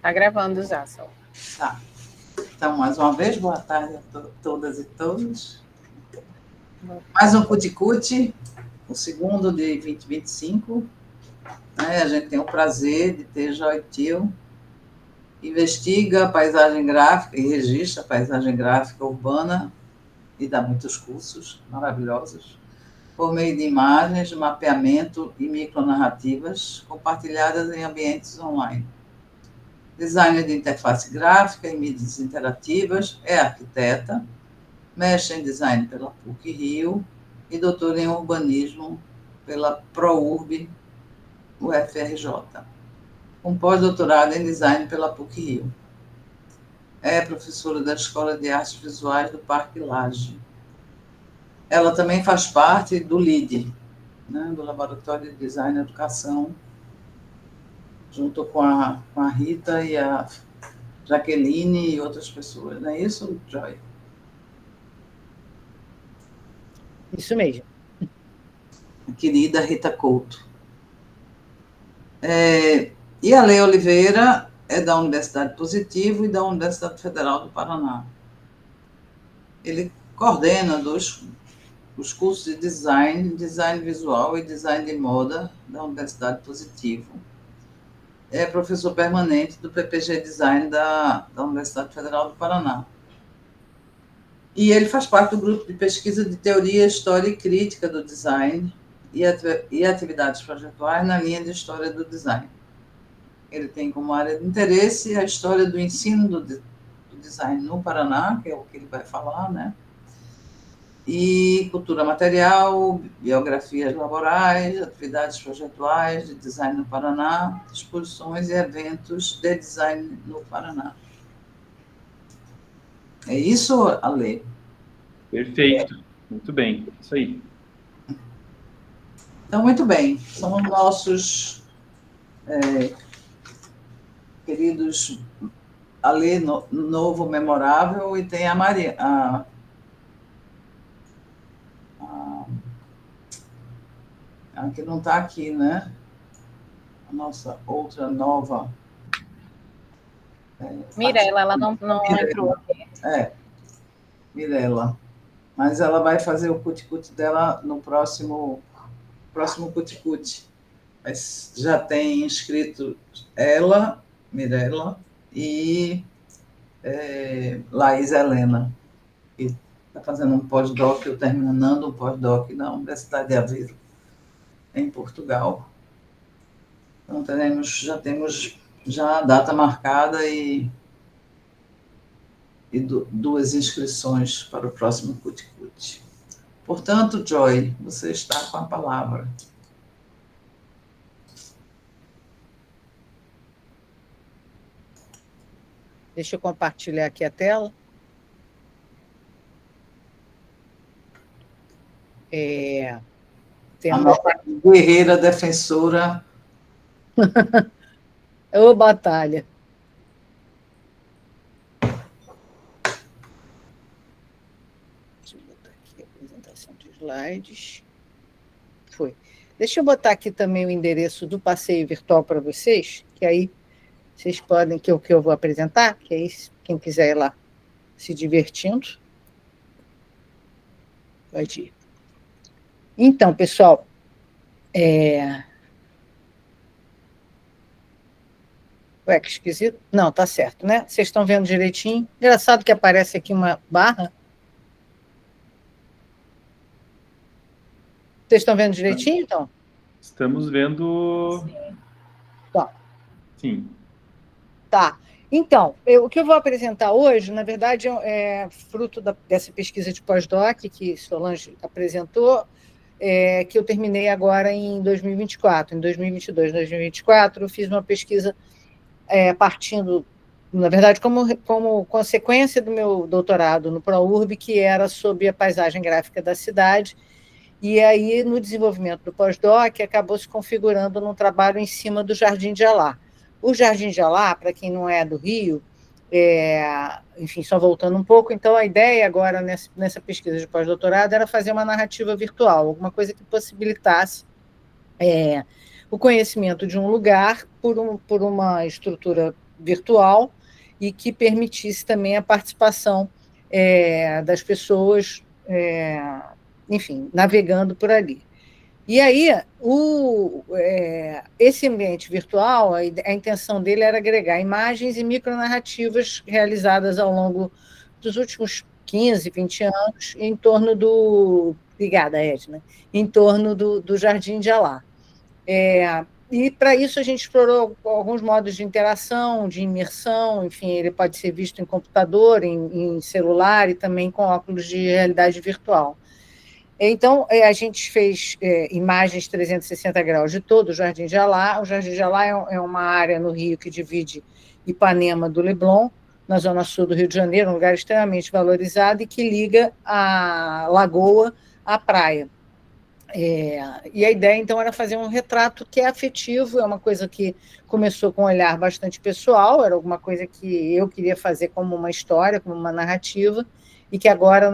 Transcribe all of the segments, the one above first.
Tá gravando já, Sol. Tá. Então, mais uma vez, boa tarde a todas e todos. Mais um Cuticute, o segundo de 2025. A gente tem o prazer de ter Joy Tio, investiga a paisagem gráfica e registra a paisagem gráfica urbana e dá muitos cursos maravilhosos, por meio de imagens, mapeamento e micronarrativas compartilhadas em ambientes online. Designer de interface gráfica e mídias interativas, é arquiteta, mestre em design pela PUC-Rio e doutora em urbanismo pela ProUrb UFRJ, com pós-doutorado em design pela PUC-Rio. É professora da Escola de Artes Visuais do Parque Lage. Ela também faz parte do LIDE, né, do Laboratório de Design e Educação, junto com a Rita e a Jaqueline e outras pessoas. Não é isso, Joy? Isso mesmo. A querida Rita Couto. E a Lei Oliveira é da Universidade Positivo e da Universidade Federal do Paraná. Ele coordena os cursos de design, design visual e design de moda da Universidade Positivo. É professor permanente do PPG Design da Universidade Federal do Paraná. E ele faz parte do grupo de pesquisa de teoria, história e crítica do design e atividades projetuais na linha de história do design. Ele tem como área de interesse a história do ensino do design no Paraná, que é o que ele vai falar, né? E cultura material, biografias laborais, atividades projetuais de design no Paraná, exposições e eventos de design no Paraná. É isso, Ale? Perfeito, muito bem, isso aí. Então, muito bem, são os nossos queridos Ale Novo Memorável e tem a Maria, a que não está aqui, né? A nossa outra nova. Mirela, ela não entrou aqui. Mirela. Mas ela vai fazer o cuticute dela no próximo cuticute. Mas já tem inscrito ela, Mirela, e Laís Helena, que está fazendo um pós-doc, ou terminando um pós-doc na Universidade de Aveiro, em Portugal. Então, já temos a data marcada e duas inscrições para o próximo Cuticute. Portanto, Joy, você está com a palavra. Deixa eu compartilhar aqui a tela. A nossa guerreira defensora. Ô, batalha. Deixa eu botar aqui a apresentação de slides. Foi. Deixa eu botar aqui também o endereço do passeio virtual para vocês, que aí vocês podem, que eu vou apresentar, que aí quem quiser ir lá se divertindo, pode ir. Então, pessoal, Ué, que esquisito. Não, tá certo, né? Vocês estão vendo direitinho? Engraçado que aparece aqui uma barra. Vocês estão vendo direitinho, então? Estamos vendo... Tá. Sim. Tá. Então, o que eu vou apresentar hoje, na verdade, é fruto dessa pesquisa de pós-doc que Solange apresentou, que eu terminei agora em 2024. Em 2022, 2024, eu fiz uma pesquisa partindo, na verdade, como consequência do meu doutorado no ProUrb, que era sobre a paisagem gráfica da cidade, e aí, no desenvolvimento do pós-doc, acabou se configurando num trabalho em cima do Jardim de Alá. O Jardim de Alá, para quem não é do Rio, enfim, só voltando um pouco, então a ideia agora nessa pesquisa de pós-doutorado era fazer uma narrativa virtual, alguma coisa que possibilitasse o conhecimento de um lugar por uma estrutura virtual e que permitisse também a participação das pessoas, enfim, navegando por ali. E aí, esse ambiente virtual, a intenção dele era agregar imagens e micronarrativas realizadas ao longo dos últimos 15, 20 anos em torno do... Obrigada, Edna. Em torno do Jardim de Alá. E, para isso, a gente explorou alguns modos de interação, de imersão, enfim, ele pode ser visto em computador, em celular e também com óculos de realidade virtual. Então, a gente fez imagens 360 graus de todo o Jardim de Alá. O Jardim de Alá é uma área no Rio que divide Ipanema do Leblon, na zona sul do Rio de Janeiro, um lugar extremamente valorizado e que liga a lagoa à praia. E a ideia, então, era fazer um retrato que é afetivo, é uma coisa que começou com um olhar bastante pessoal, era alguma coisa que eu queria fazer como uma história, como uma narrativa, e que agora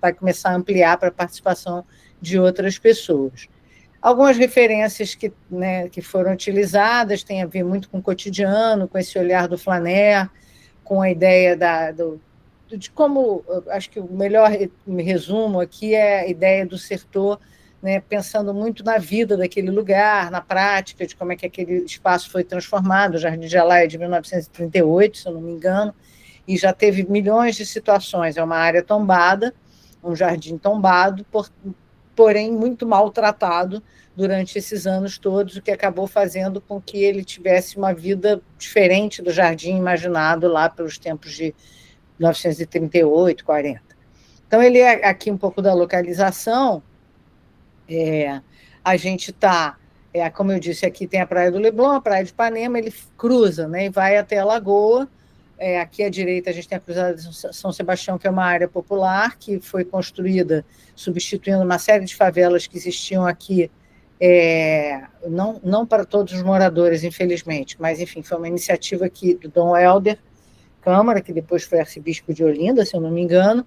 vai começar a ampliar para a participação de outras pessoas. Algumas referências que foram utilizadas têm a ver muito com o cotidiano, com esse olhar do Flaner, com a ideia de como, acho que o melhor resumo aqui é a ideia do Sertor, pensando muito na vida daquele lugar, na prática, de como é que aquele espaço foi transformado. O Jardim de Alá é de 1938, se eu não me engano, e já teve milhões de situações. É uma área tombada, um jardim tombado, porém muito maltratado durante esses anos todos, o que acabou fazendo com que ele tivesse uma vida diferente do jardim imaginado lá pelos tempos de 1938, 40. Então, ele é aqui um pouco da localização. A gente está, como eu disse, aqui tem a Praia do Leblon, a Praia de Ipanema, ele cruza, e vai até a Lagoa. Aqui à direita a gente tem a Cruzada de São Sebastião, que é uma área popular, que foi construída substituindo uma série de favelas que existiam aqui, não para todos os moradores, infelizmente, mas, enfim, foi uma iniciativa aqui do Dom Helder Câmara, que depois foi arcebispo de Olinda, se eu não me engano,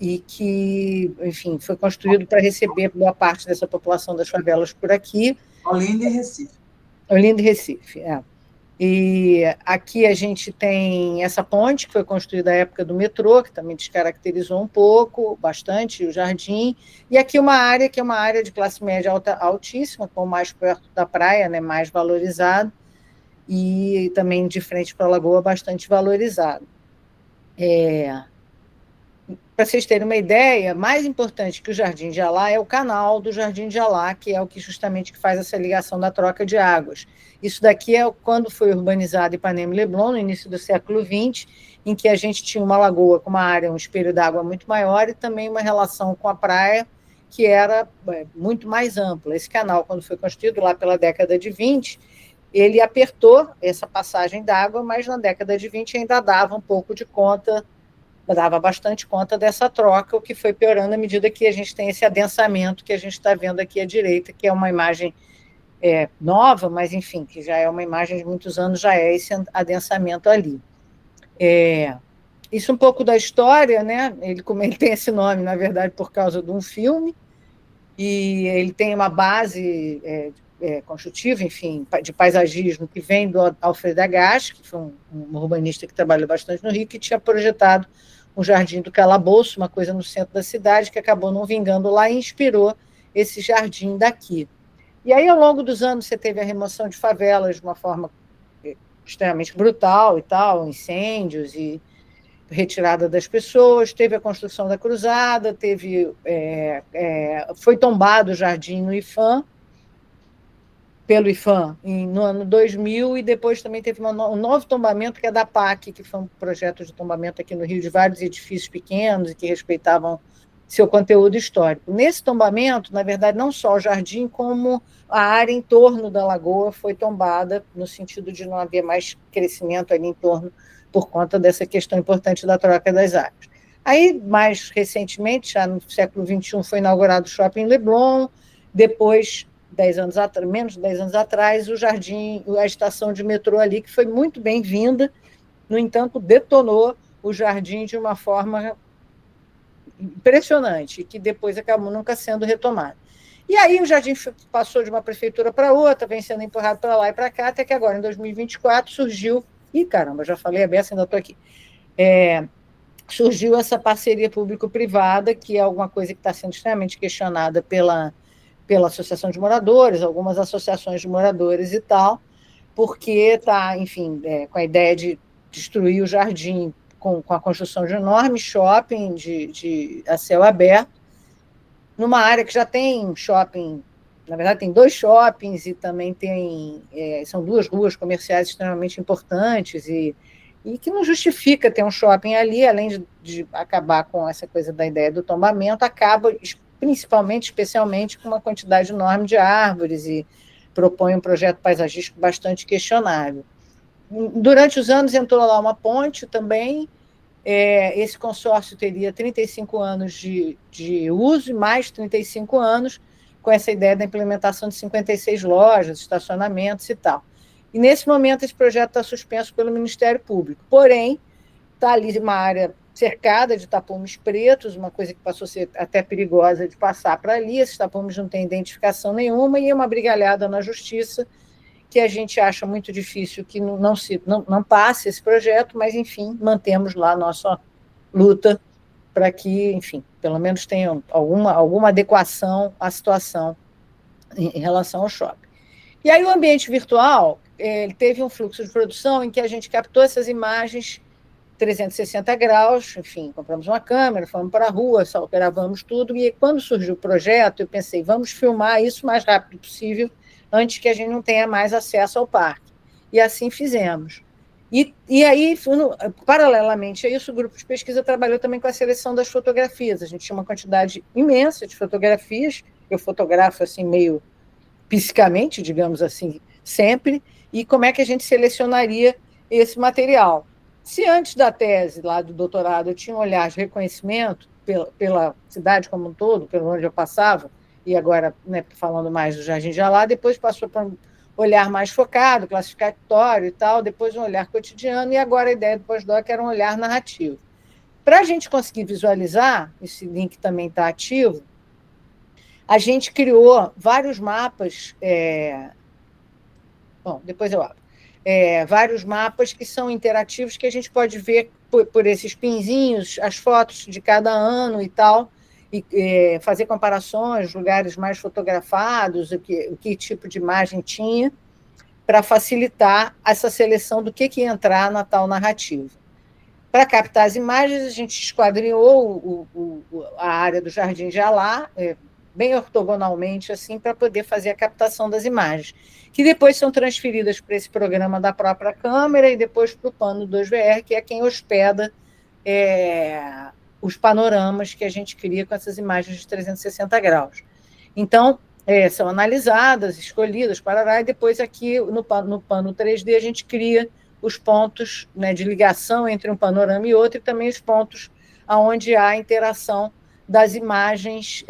e que, enfim, foi construído para receber boa parte dessa população das favelas por aqui. Olinda e Recife. Olinda e Recife, E aqui a gente tem essa ponte, que foi construída na época do metrô, que também descaracterizou um pouco, bastante, o jardim. E aqui uma área que é uma área de classe média altíssima, com mais perto da praia, mais valorizado, e também de frente para a lagoa, bastante valorizado. Para vocês terem uma ideia, mais importante que o Jardim de Alá é o canal do Jardim de Alá, que é o que justamente faz essa ligação da troca de águas. Isso daqui é quando foi urbanizado Ipanema e Leblon, no início do século XX, em que a gente tinha uma lagoa com uma área, um espelho d'água muito maior e também uma relação com a praia que era muito mais ampla. Esse canal, quando foi construído lá pela década de 20, ele apertou essa passagem d'água, mas na década de 20 ainda dava um pouco de conta, dava bastante conta dessa troca, o que foi piorando à medida que a gente tem esse adensamento que a gente está vendo aqui à direita, que é uma imagem nova, mas, enfim, que já é uma imagem de muitos anos, já é esse adensamento ali. Isso um pouco da história, como ele tem esse nome, na verdade, por causa de um filme, e ele tem uma base construtiva, enfim, de paisagismo, que vem do Alfredo Agache, que foi um urbanista que trabalhou bastante no Rio, que tinha projetado um jardim do Calabouço, uma coisa no centro da cidade, que acabou não vingando lá e inspirou esse jardim daqui. E aí, ao longo dos anos, você teve a remoção de favelas de uma forma extremamente brutal e tal, incêndios e retirada das pessoas, teve a construção da cruzada, foi tombado o jardim no IFAM, pelo IFAM no ano 2000, e depois também teve um novo tombamento, que é da PAC, que foi um projeto de tombamento aqui no Rio de vários edifícios pequenos e que respeitavam seu conteúdo histórico. Nesse tombamento, na verdade, não só o jardim, como a área em torno da lagoa foi tombada, no sentido de não haver mais crescimento ali em torno, por conta dessa questão importante da troca das áreas. Aí, mais recentemente, já no século XXI, foi inaugurado o Shopping Leblon, depois, menos de 10 anos atrás, o jardim, a estação de metrô ali, que foi muito bem-vinda, no entanto, detonou o jardim de uma forma impressionante, que depois acabou nunca sendo retomado. E aí o jardim passou de uma prefeitura para outra, vem sendo empurrado para lá e para cá, até que agora, em 2024, surgiu... Ih, caramba, já falei a beça, ainda estou aqui. Surgiu essa parceria público-privada, que é alguma coisa que está sendo extremamente questionada pela Associação de Moradores, algumas associações de moradores e tal, porque está, enfim, com a ideia de destruir o jardim com a construção de um enorme shopping a céu aberto, numa área que já tem shopping, na verdade tem 2 shoppings e também são 2 ruas comerciais extremamente importantes e que não justifica ter um shopping ali, além de acabar com essa coisa da ideia do tombamento, acaba principalmente, especialmente, com uma quantidade enorme de árvores e propõe um projeto paisagístico bastante questionável. Durante os anos entrou lá uma ponte também, esse consórcio teria 35 anos de uso e mais 35 anos com essa ideia da implementação de 56 lojas, estacionamentos e tal. E, nesse momento, esse projeto está suspenso pelo Ministério Público. Porém, está ali uma área cercada de tapumes pretos, uma coisa que passou a ser até perigosa de passar para ali. Esses tapumes não têm identificação nenhuma e é uma brigalhada na Justiça que a gente acha muito difícil que não passe esse projeto, mas, enfim, mantemos lá a nossa luta para que, enfim, pelo menos tenha alguma adequação à situação em relação ao shopping. E aí o ambiente virtual ele teve um fluxo de produção em que a gente captou essas imagens 360 graus, enfim, compramos uma câmera, fomos para a rua, só gravamos tudo, e quando surgiu o projeto, eu pensei, vamos filmar isso o mais rápido possível, antes que a gente não tenha mais acesso ao parque. E assim fizemos. E aí, paralelamente a isso, o grupo de pesquisa trabalhou também com a seleção das fotografias. A gente tinha uma quantidade imensa de fotografias, eu fotografo assim meio piscicamente, digamos assim, sempre, e como é que a gente selecionaria esse material. Se antes da tese lá do doutorado eu tinha um olhar de reconhecimento pela cidade como um todo, pelo onde eu passava, e agora, né, falando mais do Jardim de Alá, depois passou para um olhar mais focado, classificatório e tal, depois um olhar cotidiano, e agora a ideia do pós-doc era um olhar narrativo. Para a gente conseguir visualizar, esse link também está ativo, a gente criou vários mapas, depois eu abro, vários mapas que são interativos, que a gente pode ver por esses pinzinhos, as fotos de cada ano e tal, e fazer comparações, lugares mais fotografados, o que tipo de imagem tinha, para facilitar essa seleção do que ia entrar na tal narrativa. Para captar as imagens, a gente esquadrinhou a área do Jardim de Alá, bem ortogonalmente, assim, para poder fazer a captação das imagens, que depois são transferidas para esse programa da própria câmera e depois para o Pano 2VR, que é quem hospeda os panoramas que a gente cria com essas imagens de 360 graus. Então, são analisadas, escolhidas, parará, e depois aqui no Pano 3D a gente cria os pontos, né, de ligação entre um panorama e outro, e também os pontos onde há interação das imagens,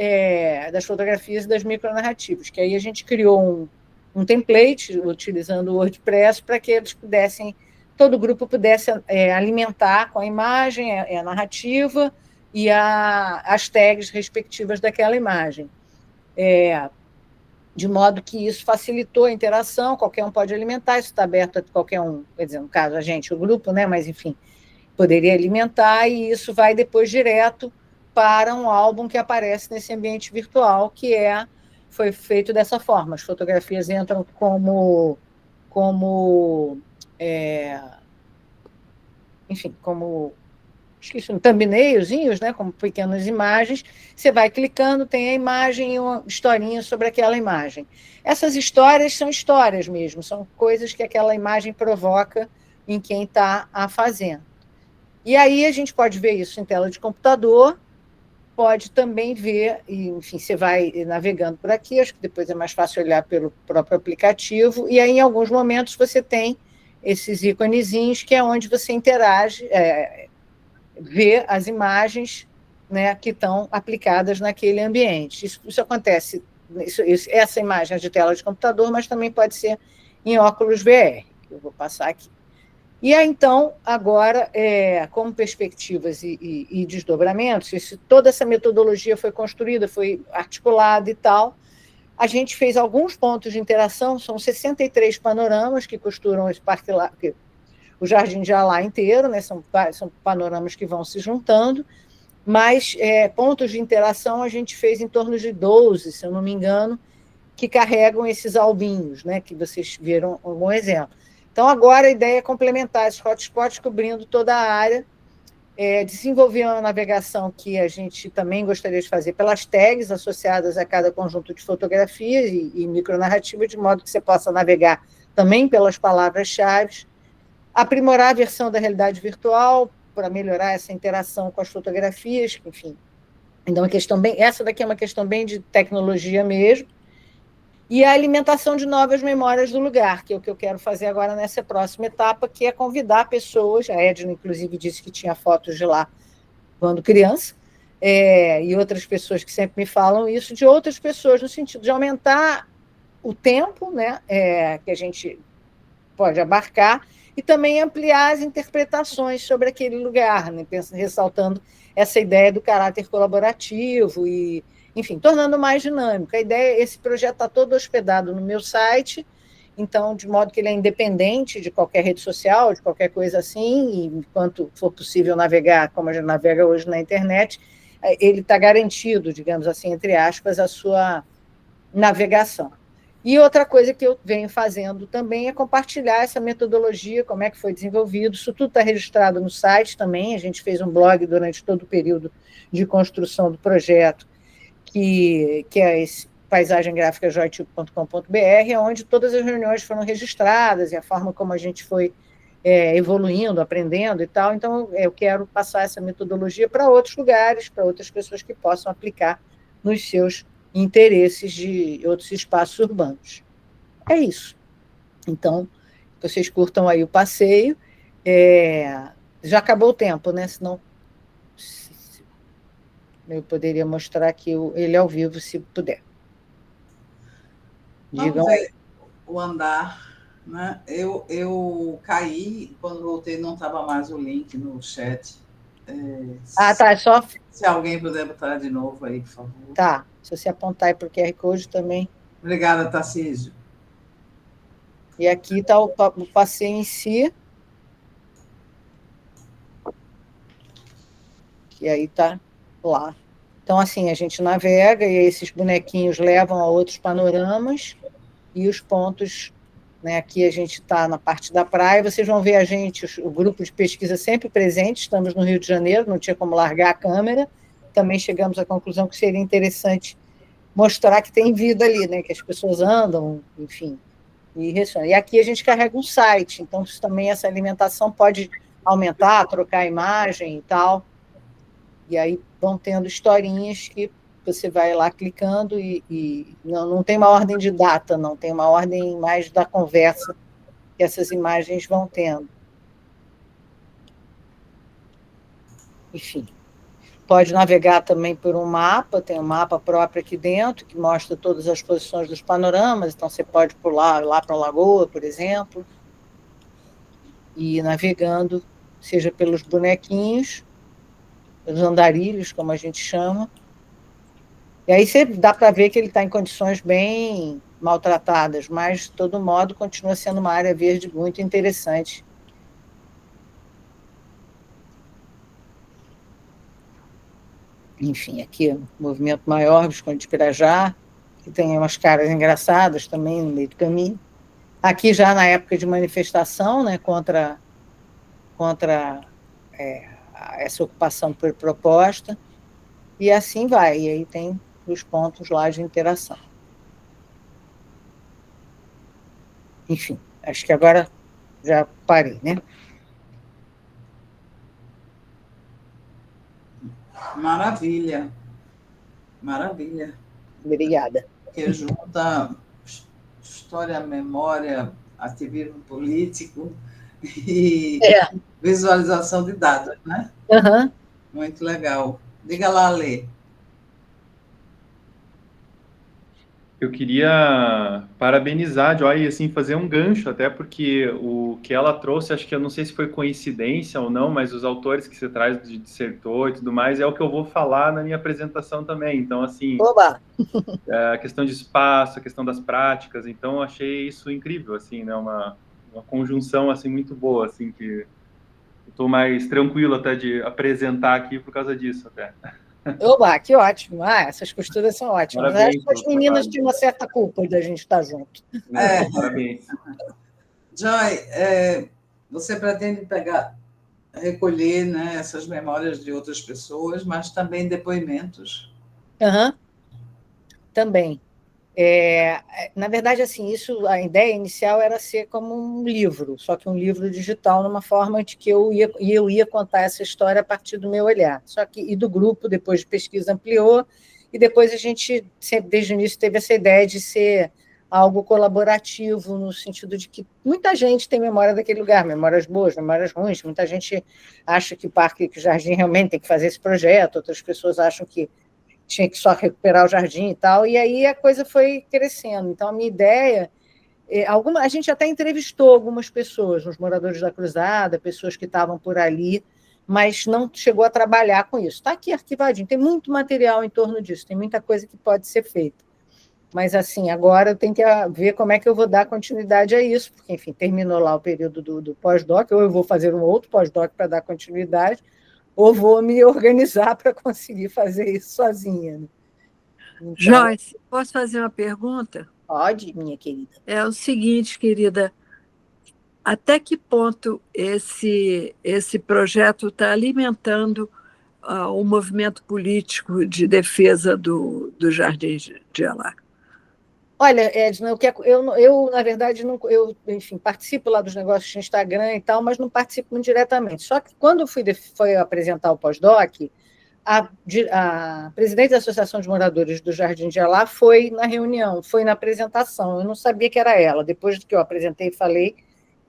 das fotografias e das micronarrativas, que aí a gente criou um template, utilizando o WordPress, para que eles pudessem, todo grupo pudesse alimentar com a imagem, a narrativa e as tags respectivas daquela imagem. De modo que isso facilitou a interação, qualquer um pode alimentar, isso está aberto a qualquer um, quer dizer, no caso a gente, o grupo, né, mas enfim, poderia alimentar, e isso vai depois direto para um álbum que aparece nesse ambiente virtual, que foi feito dessa forma. As fotografias entram como esqueci, thumbnailzinhos, né, como pequenas imagens, você vai clicando, tem a imagem e uma historinha sobre aquela imagem. Essas histórias são histórias mesmo, são coisas que aquela imagem provoca em quem está a fazendo. E aí a gente pode ver isso em tela de computador, pode também ver, e, enfim, você vai navegando por aqui, acho que depois é mais fácil olhar pelo próprio aplicativo, e aí em alguns momentos você tem esses íconezinhos, que é onde você interage, vê as imagens, né, que estão aplicadas naquele ambiente. Isso acontece, essa imagem é de tela de computador, mas também pode ser em óculos VR, que eu vou passar aqui. E aí, então, agora, como perspectivas e desdobramentos, toda essa metodologia foi construída, foi articulada e tal, A gente fez alguns pontos de interação, são 63 panoramas que costuram esse parque lá, o Jardim de Alá inteiro, né? São panoramas que vão se juntando, mas pontos de interação a gente fez em torno de 12, se eu não me engano, que carregam esses albinhos, né? Que vocês viram algum exemplo. Então, agora a ideia é complementar esses hotspots cobrindo toda a área, desenvolver uma navegação que a gente também gostaria de fazer pelas tags associadas a cada conjunto de fotografias e micronarrativa, de modo que você possa navegar também pelas palavras-chave, aprimorar a versão da realidade virtual para melhorar essa interação com as fotografias, enfim. Então, essa daqui é uma questão bem de tecnologia mesmo, e a alimentação de novas memórias do lugar, que é o que eu quero fazer agora nessa próxima etapa, que é convidar pessoas, a Edna, inclusive, disse que tinha fotos de lá quando criança, e outras pessoas que sempre me falam isso, de outras pessoas, no sentido de aumentar o tempo, né, que a gente pode abarcar, e também ampliar as interpretações sobre aquele lugar, né, ressaltando essa ideia do caráter colaborativo e, enfim, tornando mais dinâmico. A ideia, esse projeto está todo hospedado no meu site, então, de modo que ele é independente de qualquer rede social, de qualquer coisa assim, e enquanto for possível navegar, como a gente navega hoje na internet, ele está garantido, digamos assim, entre aspas, a sua navegação. E outra coisa que eu venho fazendo também é compartilhar essa metodologia, como é que foi desenvolvido. Isso tudo está registrado no site também. A gente fez um blog durante todo o período de construção do projeto, que é esse paisagemgraficajoytube.com.br, onde todas as reuniões foram registradas e a forma como a gente foi evoluindo, aprendendo e tal. Então, eu quero passar essa metodologia para outros lugares, para outras pessoas que possam aplicar nos seus interesses de outros espaços urbanos. É isso. Então, vocês curtam aí o passeio. Já acabou o tempo, né? Senão eu poderia mostrar aqui ele ao vivo, se puder. Vamos ver o andar, né? Eu caí, quando voltei não estava mais o link no chat. Tá, é só... Se alguém puder botar de novo aí, por favor. Tá, se você apontar aí para o QR Code também. Obrigada, Tarcísio. E aqui está o passeio em si. Que aí está lá. Então, assim, a gente navega e esses bonequinhos levam a outros panoramas e os pontos, né, aqui a gente está na parte da praia, vocês vão ver a gente, o grupo de pesquisa sempre presente, estamos no Rio de Janeiro, não tinha como largar a câmera, também chegamos à conclusão que seria interessante mostrar que tem vida ali, né, que as pessoas andam, enfim, e aqui a gente carrega um site, então isso também, essa alimentação pode aumentar, trocar a imagem e tal, e aí vão tendo historinhas que você vai lá clicando e não tem uma ordem de data, não, tem uma ordem mais da conversa que essas imagens vão tendo. Enfim, pode navegar também por um mapa, tem um mapa próprio aqui dentro, que mostra todas as posições dos panoramas, então você pode pular lá para a lagoa, por exemplo, e ir navegando, seja pelos bonequinhos, os andarilhos, como a gente chama. E aí dá para ver que ele está em condições bem maltratadas, mas, de todo modo, continua sendo uma área verde muito interessante. Enfim, aqui o movimento maior, Visconde de Pirajá, que tem umas caras engraçadas também no meio do caminho. Aqui já na época de manifestação, né, contra essa ocupação por proposta, e assim vai, e aí tem os pontos lá de interação. Enfim, acho que agora já parei, né? Maravilha. Maravilha. Obrigada. Que junta história, memória, ativismo político e visualização de dados, né? Uhum. Muito legal. Diga lá, Lê. Eu queria parabenizar a Joy e assim, fazer um gancho, até porque o que ela trouxe, acho que eu não sei se foi coincidência ou não, mas os autores que você traz de dissertor e tudo mais, é o que eu vou falar na minha apresentação também. Então, assim, Oba! a questão de espaço, a questão das práticas, então eu achei isso incrível, assim, né? Uma conjunção, assim, muito boa, assim, que eu estou mais tranquilo até de apresentar aqui por causa disso, até. Oba, que ótimo. Essas costuras são ótimas. Parabéns Acho que as pelo meninas trabalho. têm uma certa culpa de a gente estar junto. Parabéns. Joy, você pretende recolher, né, essas memórias de outras pessoas, mas também depoimentos. Uhum. Também. Na verdade, assim, a ideia inicial era ser como um livro, só que um livro digital, numa forma de que eu ia contar essa história a partir do meu olhar. Só que, e do grupo, depois de pesquisa, ampliou, e depois a gente, sempre, desde o início, teve essa ideia de ser algo colaborativo, no sentido de que muita gente tem memória daquele lugar, memórias boas, memórias ruins, muita gente acha que que o Jardim realmente tem que fazer esse projeto, outras pessoas acham que tinha que só recuperar o jardim e tal, e aí a coisa foi crescendo. Então, a minha ideia... a gente até entrevistou algumas pessoas, os moradores da Cruzada, pessoas que estavam por ali, mas não chegou a trabalhar com isso. Está aqui arquivadinho, tem muito material em torno disso, tem muita coisa que pode ser feita. Mas, assim, agora eu tenho que ver como é que eu vou dar continuidade a isso, porque, enfim, terminou lá o período do pós-doc, ou eu vou fazer um outro pós-doc para dar continuidade, ou vou me organizar para conseguir fazer isso sozinha. Né? Então, Joyce, posso fazer uma pergunta? pode, minha querida. É o seguinte, querida, até que ponto esse projeto está alimentando o movimento político de defesa do Jardim de Alá? Olha, Edna, eu na verdade, não, enfim, participo lá dos negócios de Instagram e tal, mas não participo muito diretamente. Só que quando eu fui apresentar o pós-doc, a presidente da Associação de Moradores do Jardim de Alá foi na reunião, foi na apresentação. Eu não sabia que era ela. Depois que eu apresentei e falei,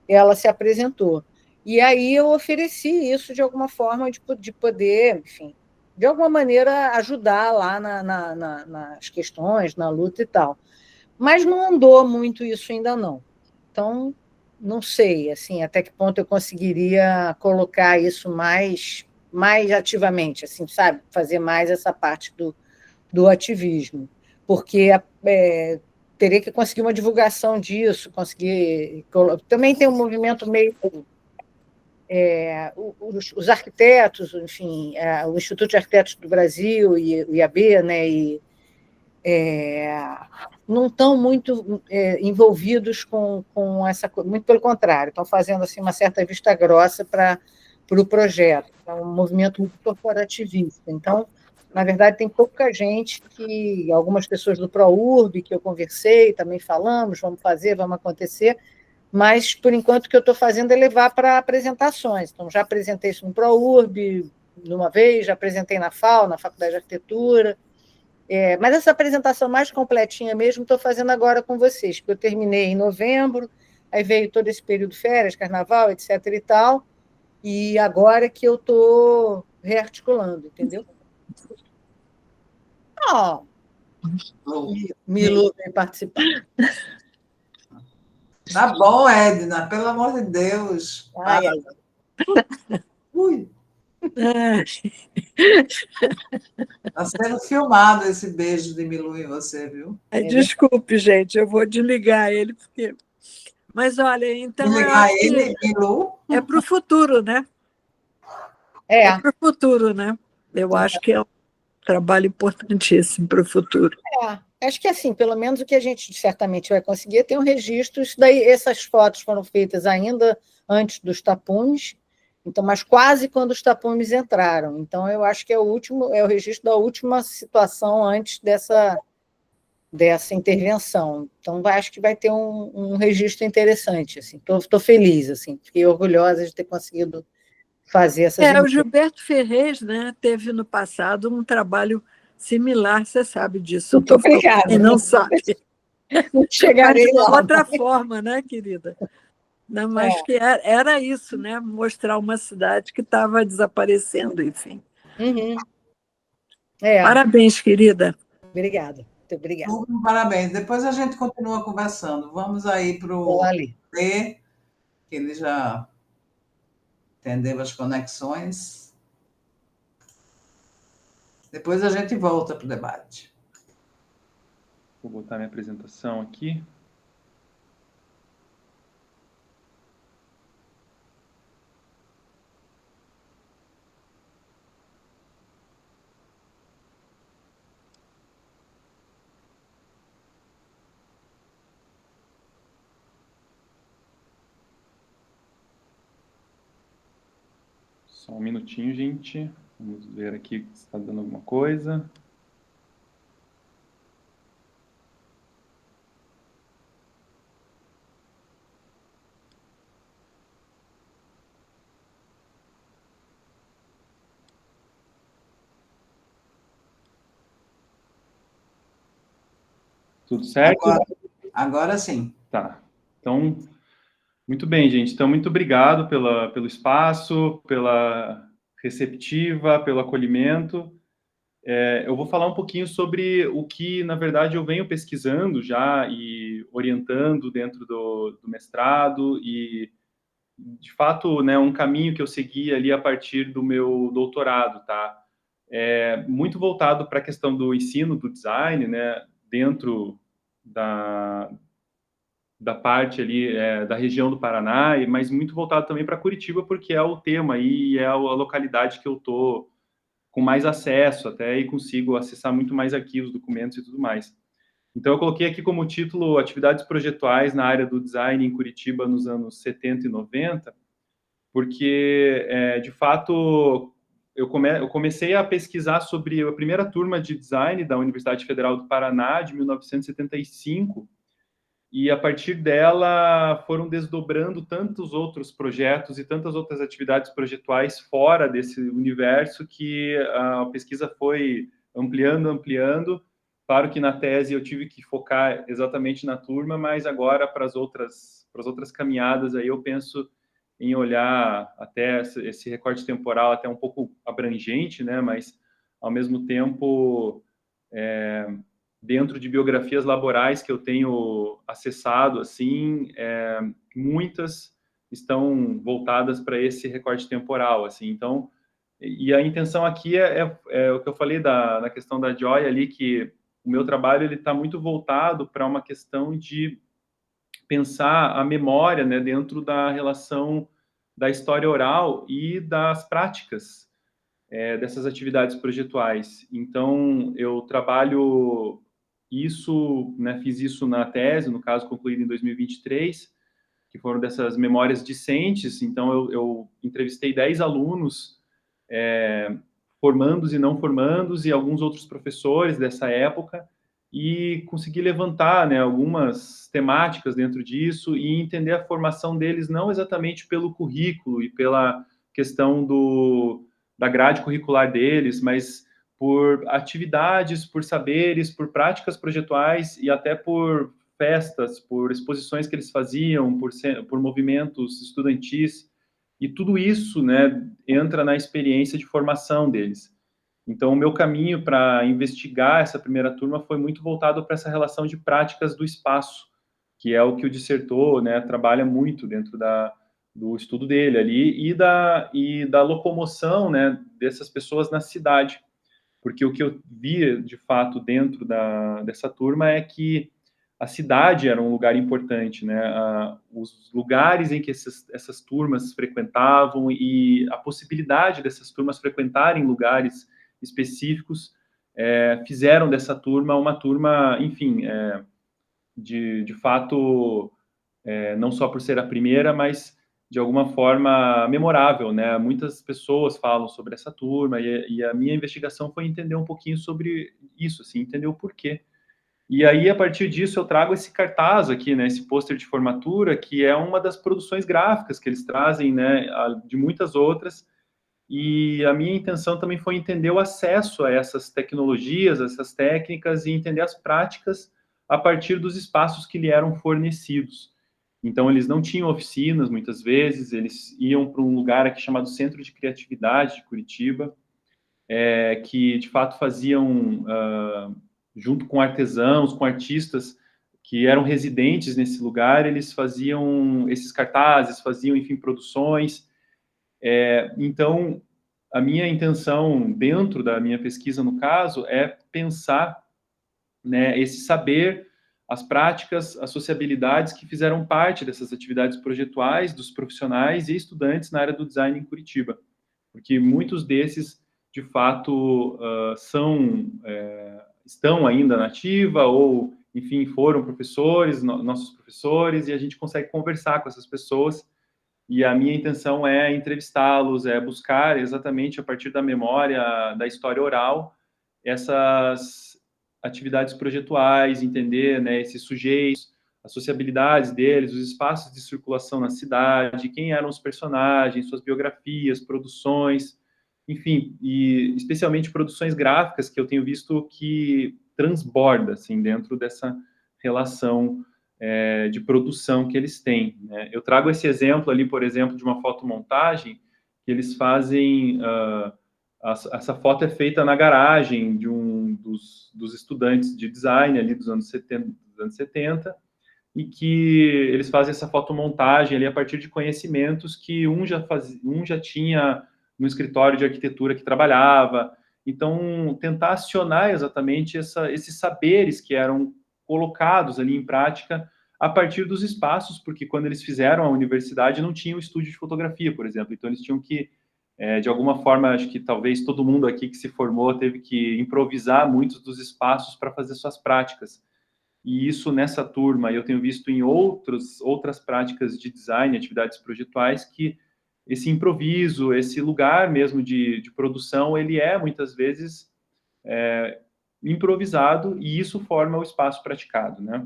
ela se apresentou. E aí eu ofereci isso de alguma forma, de poder, enfim, de alguma maneira ajudar lá nas questões, na luta e tal. Mas não andou muito isso ainda não. Então, não sei assim, até que ponto eu conseguiria colocar isso mais ativamente, assim, sabe? Fazer mais essa parte do ativismo. Porque teria que conseguir uma divulgação disso, conseguir... Também tem um movimento meio... os arquitetos, enfim, o Instituto de Arquitetos do Brasil e o IAB, né, não estão muito envolvidos com essa coisa, muito pelo contrário, estão fazendo assim, uma certa vista grossa para o projeto, é um movimento muito corporativista. Então, na verdade, tem pouca gente algumas pessoas do ProURB que eu conversei, também falamos, vamos fazer, vamos acontecer, mas, por enquanto, o que eu estou fazendo é levar para apresentações. Então, já apresentei isso no ProURB uma vez, já apresentei na FAU, na Faculdade de Arquitetura, mas essa apresentação mais completinha mesmo estou fazendo agora com vocês, porque eu terminei em novembro, aí veio todo esse período de férias, carnaval, etc. e tal, e agora que eu estou rearticulando, entendeu? Milu vem participar. Tá bom, Edna, pelo amor de Deus. Ai. Ui. Está sendo filmado esse beijo de Milu em você, viu? Desculpe, gente, eu vou desligar ele, porque... Mas, olha, então... Desligar ele, Milu? É para o futuro, né? É para o futuro, né? Eu acho que é um trabalho importantíssimo para o futuro. Acho que, assim, pelo menos o que a gente certamente vai conseguir é ter um registro. Isso daí, essas fotos foram feitas ainda antes dos tapumes, então, mas quase quando os tapumes entraram. Então, eu acho que é o registro da última situação antes dessa intervenção. Então, acho que vai ter um registro interessante. Estou feliz, assim, fiquei orgulhosa de ter conseguido fazer essas imagens. O Gilberto Ferrez, né, teve no passado um trabalho similar, você sabe disso. Muito obrigada. Quem não sabe. Não chegarei de lá. outra forma, né, querida? Não, mas que era isso, né? Mostrar uma cidade que estava desaparecendo, enfim. Uhum. Parabéns, querida. Obrigada. Muito obrigada. Parabéns. Depois a gente continua conversando. Vamos aí para o Ali. D, que ele já entendeu as conexões. Depois a gente volta para o debate. Vou botar minha apresentação aqui. Só um minutinho, gente. Vamos ver aqui se está dando alguma coisa. Tudo certo? Agora sim. Tá. Então, muito bem, gente. Então, muito obrigado pelo espaço, pela receptiva, pelo acolhimento. Eu vou falar um pouquinho sobre o que, na verdade, eu venho pesquisando já e orientando dentro do mestrado e, de fato, né, um caminho que eu segui ali a partir do meu doutorado, tá? Muito voltado para a questão do ensino, do design, né, dentro da parte ali da região do Paraná, mas muito voltado também para Curitiba, porque é o tema aí e é a localidade que eu estou com mais acesso até e consigo acessar muito mais arquivos, documentos e tudo mais. Então, eu coloquei aqui como título Atividades Projetuais na área do design em Curitiba nos anos 70 e 90, porque, de fato, eu comecei a pesquisar sobre a primeira turma de design da Universidade Federal do Paraná, de 1975, e a partir dela foram desdobrando tantos outros projetos e tantas outras atividades projetuais fora desse universo que a pesquisa foi ampliando. Claro que na tese eu tive que focar exatamente na turma, mas agora para as outras caminhadas aí eu penso em olhar até esse recorte temporal até um pouco abrangente, né? Mas ao mesmo tempo dentro de biografias laborais que eu tenho acessado, assim, muitas estão voltadas para esse recorte temporal, assim. Então, e a intenção aqui é o que eu falei na questão da Joy ali, que o meu trabalho ele está muito voltado para uma questão de pensar a memória, né, dentro da relação da história oral e das práticas dessas atividades projetuais. Então, eu trabalho isso, né, fiz isso na tese, no caso, concluída em 2023, que foram dessas memórias discentes. Então, eu entrevistei 10 alunos, formandos e não formandos, e alguns outros professores dessa época, e consegui levantar, né, algumas temáticas dentro disso e entender a formação deles não exatamente pelo currículo e pela questão da grade curricular deles, mas por atividades, por saberes, por práticas projetuais e até por festas, por exposições que eles faziam, por movimentos estudantis, e tudo isso, né, entra na experiência de formação deles. Então, o meu caminho para investigar essa primeira turma foi muito voltado para essa relação de práticas do espaço, que é o que o dissertor, né, trabalha muito dentro do estudo dele ali, e da locomoção, né, dessas pessoas na cidade. Porque o que eu via, de fato, dentro dessa turma é que a cidade era um lugar importante, né? Os lugares em que essas turmas frequentavam e a possibilidade dessas turmas frequentarem lugares específicos fizeram dessa turma uma turma, enfim, de fato, não só por ser a primeira, mas de alguma forma memorável, né? Muitas pessoas falam sobre essa turma e a minha investigação foi entender um pouquinho sobre isso, assim, entender o porquê. E aí, a partir disso, eu trago esse cartaz aqui, né, esse pôster de formatura, que é uma das produções gráficas que eles trazem, né, de muitas outras, e a minha intenção também foi entender o acesso a essas tecnologias, essas técnicas, e entender as práticas a partir dos espaços que lhe eram fornecidos. Então, eles não tinham oficinas, muitas vezes, eles iam para um lugar aqui chamado Centro de Criatividade de Curitiba, que, de fato, faziam junto com artesãos, com artistas que eram residentes nesse lugar, eles faziam esses cartazes, faziam, enfim, produções. Então, a minha intenção, dentro da minha pesquisa, no caso, é pensar, né, esse saber, as práticas, as sociabilidades que fizeram parte dessas atividades projetuais dos profissionais e estudantes na área do design em Curitiba. Porque muitos desses, de fato, estão ainda na ativa ou, enfim, foram professores, nossos professores, e a gente consegue conversar com essas pessoas. E a minha intenção é entrevistá-los, é buscar exatamente a partir da memória, da história oral, essas atividades projetuais, entender, né, esses sujeitos, as sociabilidades deles, os espaços de circulação na cidade, quem eram os personagens, suas biografias, produções, enfim, e especialmente produções gráficas que eu tenho visto que transborda, assim, dentro dessa relação de produção que eles têm, né? Eu trago esse exemplo ali, por exemplo, de uma fotomontagem que eles fazem. Essa foto é feita na garagem de um dos estudantes de design ali dos anos 70, e que eles fazem essa fotomontagem ali a partir de conhecimentos que um já tinha no escritório de arquitetura que trabalhava. Então, tentar acionar exatamente esses saberes que eram colocados ali em prática a partir dos espaços, porque quando eles fizeram a universidade não tinha um estúdio de fotografia, por exemplo, então eles tinham que, de alguma forma, acho que talvez todo mundo aqui que se formou teve que improvisar muitos dos espaços para fazer suas práticas. E isso nessa turma eu tenho visto em outras práticas de design, atividades projetuais, que esse improviso, esse lugar mesmo de produção, ele é muitas vezes improvisado, e isso forma o espaço praticado, né?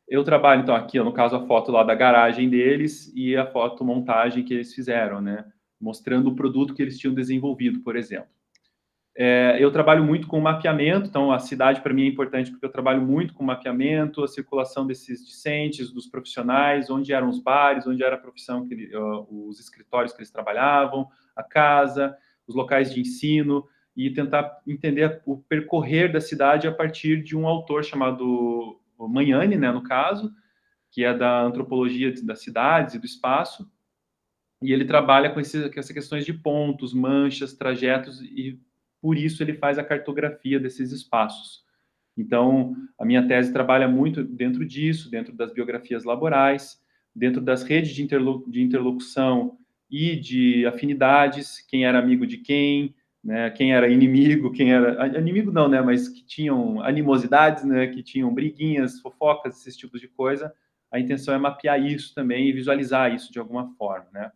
Eu trabalho, então, aqui, no caso, a foto lá da garagem deles e a fotomontagem que eles fizeram, né? Mostrando o produto que eles tinham desenvolvido, por exemplo. Eu trabalho muito com mapeamento, então a cidade para mim é importante porque eu trabalho muito com mapeamento, a circulação desses discentes, dos profissionais, onde eram os bares, onde era a profissão, os escritórios que eles trabalhavam, a casa, os locais de ensino, e tentar entender o percorrer da cidade a partir de um autor chamado Magnani, né, no caso, que é da antropologia das cidades e do espaço, e ele trabalha com essas questões de pontos, manchas, trajetos, e por isso ele faz a cartografia desses espaços. Então, a minha tese trabalha muito dentro disso, dentro das biografias laborais, dentro das redes de interlocução e de afinidades, quem era amigo de quem, né, quem era inimigo, quem era... Inimigo não, né, mas que tinham animosidades, né, que tinham briguinhas, fofocas, esses tipos de coisa. A intenção é mapear isso também e visualizar isso de alguma forma, né?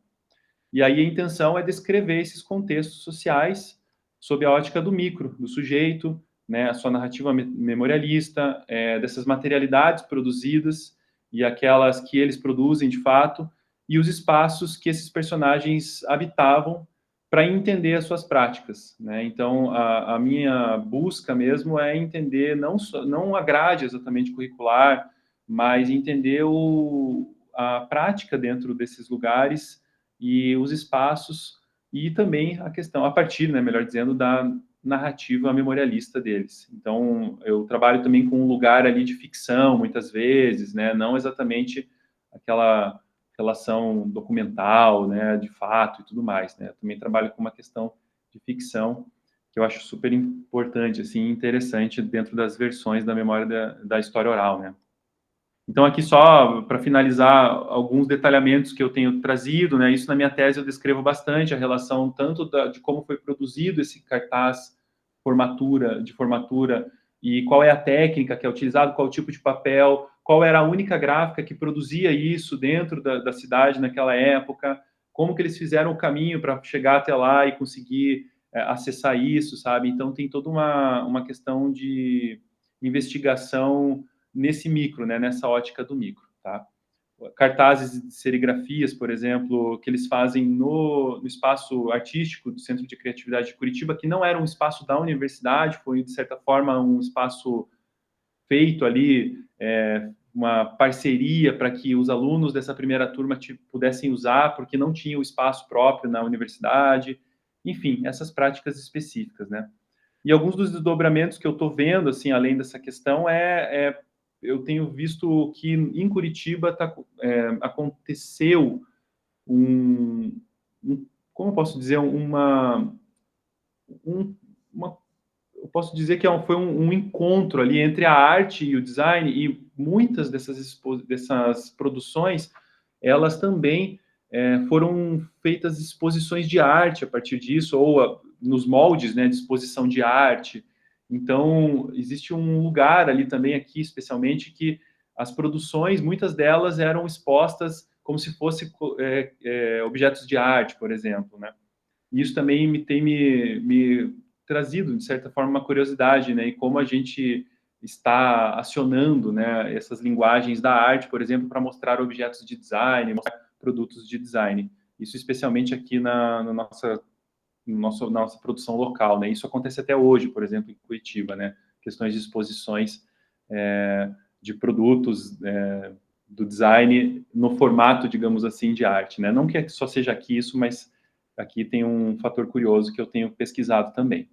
E aí a intenção é descrever esses contextos sociais sob a ótica do micro, do sujeito, né, a sua narrativa memorialista, dessas materialidades produzidas e aquelas que eles produzem de fato, e os espaços que esses personagens habitavam para entender as suas práticas, né? Então, a minha busca mesmo é entender não a grade exatamente curricular, mas entender a prática dentro desses lugares e os espaços, e também a questão, a partir, né, melhor dizendo, da narrativa memorialista deles. Então, eu trabalho também com um lugar ali de ficção, muitas vezes, né, não exatamente aquela relação documental, né, de fato e tudo mais, né, eu também trabalho com uma questão de ficção, que eu acho super importante, assim, interessante dentro das versões da memória da história oral, né. Então, aqui só para finalizar alguns detalhamentos que eu tenho trazido, né? Isso na minha tese eu descrevo bastante a relação tanto de como foi produzido esse cartaz de formatura, e qual é a técnica que é utilizada, qual o tipo de papel, qual era a única gráfica que produzia isso dentro da cidade naquela época, como que eles fizeram o caminho para chegar até lá e conseguir acessar isso, sabe? Então, tem toda uma questão de investigação nesse micro, né, nessa ótica do micro, tá? Cartazes de serigrafias, por exemplo, que eles fazem no espaço artístico do Centro de Criatividade de Curitiba, que não era um espaço da universidade, foi, de certa forma, um espaço feito ali, uma parceria para que os alunos dessa primeira turma pudessem usar, porque não tinha o espaço próprio na universidade, enfim, essas práticas específicas, né? E alguns dos desdobramentos que eu estou vendo, assim, além dessa questão, eu tenho visto que em Curitiba aconteceu como eu posso dizer, eu posso dizer que foi um encontro ali entre a arte e o design, e muitas dessas produções, elas também foram feitas exposições de arte a partir disso, ou nos moldes, né, de exposição de arte. Então, existe um lugar ali também, aqui especialmente, que as produções, muitas delas eram expostas como se fossem objetos de arte, por exemplo, né? E isso também tem me trazido, de certa forma, uma curiosidade, né? E como a gente está acionando, né, essas linguagens da arte, por exemplo, para mostrar objetos de design, mostrar produtos de design. Isso especialmente aqui na nossa produção local, né? Isso acontece até hoje, por exemplo, em Curitiba, né? Questões de exposições de produtos do design no formato, digamos assim, de arte, né? Não que só seja aqui isso, mas aqui tem um fator curioso que eu tenho pesquisado também.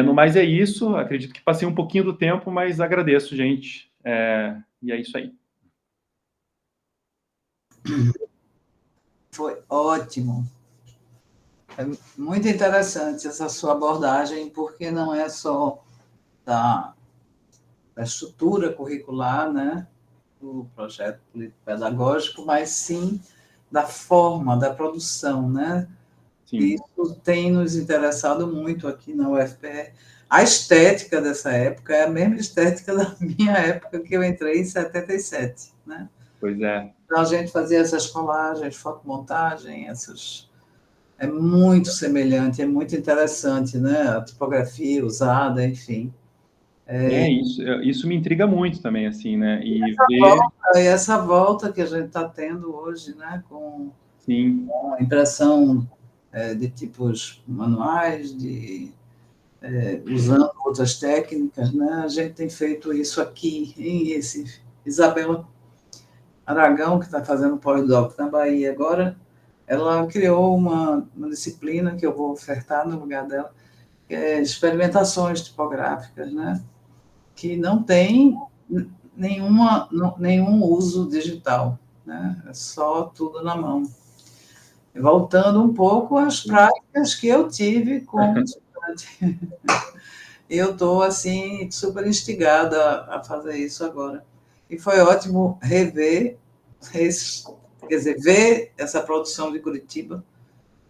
No mais é isso, acredito que passei um pouquinho do tempo, mas agradeço, gente. E é isso aí. Foi ótimo. É muito interessante essa sua abordagem, porque não é só da estrutura curricular, né, do projeto político-pedagógico, mas sim da forma, da produção, né? Sim. Isso tem nos interessado muito aqui na UFPR. A estética dessa época é a mesma estética da minha época, que eu entrei em 77, né? Pois é. Então, a gente fazia essas colagens, fotomontagem, é muito semelhante, é muito interessante, né? A tipografia usada, enfim. Isso me intriga muito também, assim, né? E Essa volta que a gente está tendo hoje, né? Com a impressão de tipos manuais, usando outras técnicas, né? A gente tem feito isso aqui em Recife. Isabela Aragão, que está fazendo pós-doc na Bahia agora, ela criou uma disciplina que eu vou ofertar no lugar dela, que é experimentações tipográficas, né? Que não tem nenhum uso digital, né? É só tudo na mão. Voltando um pouco às práticas que eu tive como estudante. Eu estou, assim, super instigada a fazer isso agora. E foi ótimo rever, ver essa produção de Curitiba,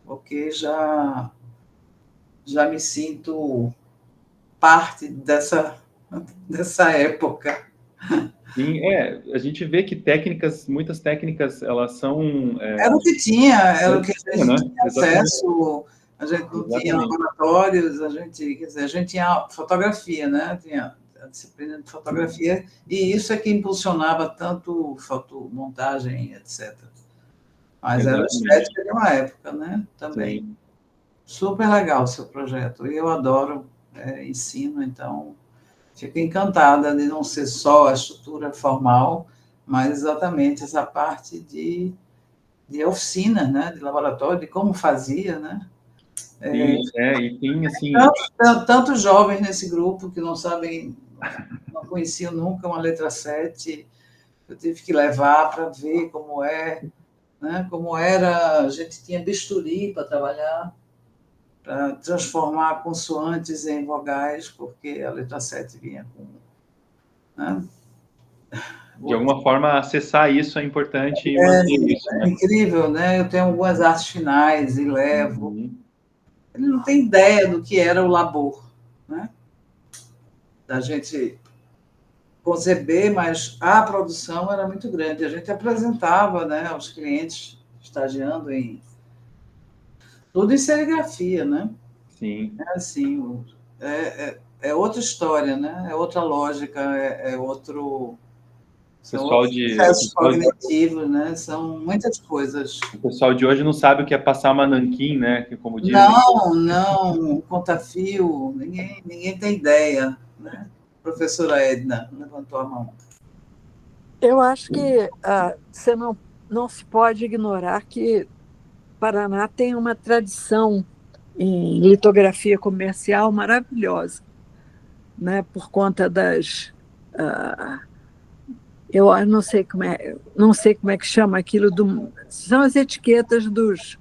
porque já me sinto parte dessa época. Sim, a gente vê que muitas técnicas, elas são... Era o que tinha, era o que a gente tinha acesso, a gente não tinha laboratórios, a gente tinha fotografia, né? Tinha a disciplina de fotografia, e isso é que impulsionava tanto fotomontagem, etc. Mas era a estética de uma época, né? Também. Sim. Super legal o seu projeto, e eu adoro ensino, então fico encantada de não ser só a estrutura formal, mas exatamente essa parte de oficina, né, de laboratório, de como fazia, né? E tem, assim... Tantos jovens nesse grupo que não sabem, não conheciam nunca uma letra 7, eu tive que levar para ver como né, como era, a gente tinha bisturi para trabalhar, para transformar consoantes em vogais, porque a letra 7 vinha com... Né? De alguma forma, acessar isso é importante e manter isso. É incrível, né? Eu tenho algumas artes finais e levo. Ele não tem ideia do que era o labor, né? Da gente conceber, mas a produção era muito grande. A gente apresentava, né, aos clientes, estagiando em... Tudo em serigrafia, né? Sim. É assim, é outra história, né? É outra lógica, é outro... São processos cognitivos, né? São muitas coisas. O pessoal de hoje não sabe o que é passar mananquim, né? Como dizem. Não, contafio, ninguém tem ideia, né? A professora Edna levantou a mão. Eu acho que você não se pode ignorar que Paraná tem uma tradição em litografia comercial maravilhosa, né? Por conta das... eu não sei como é que chama aquilo, são as etiquetas dos,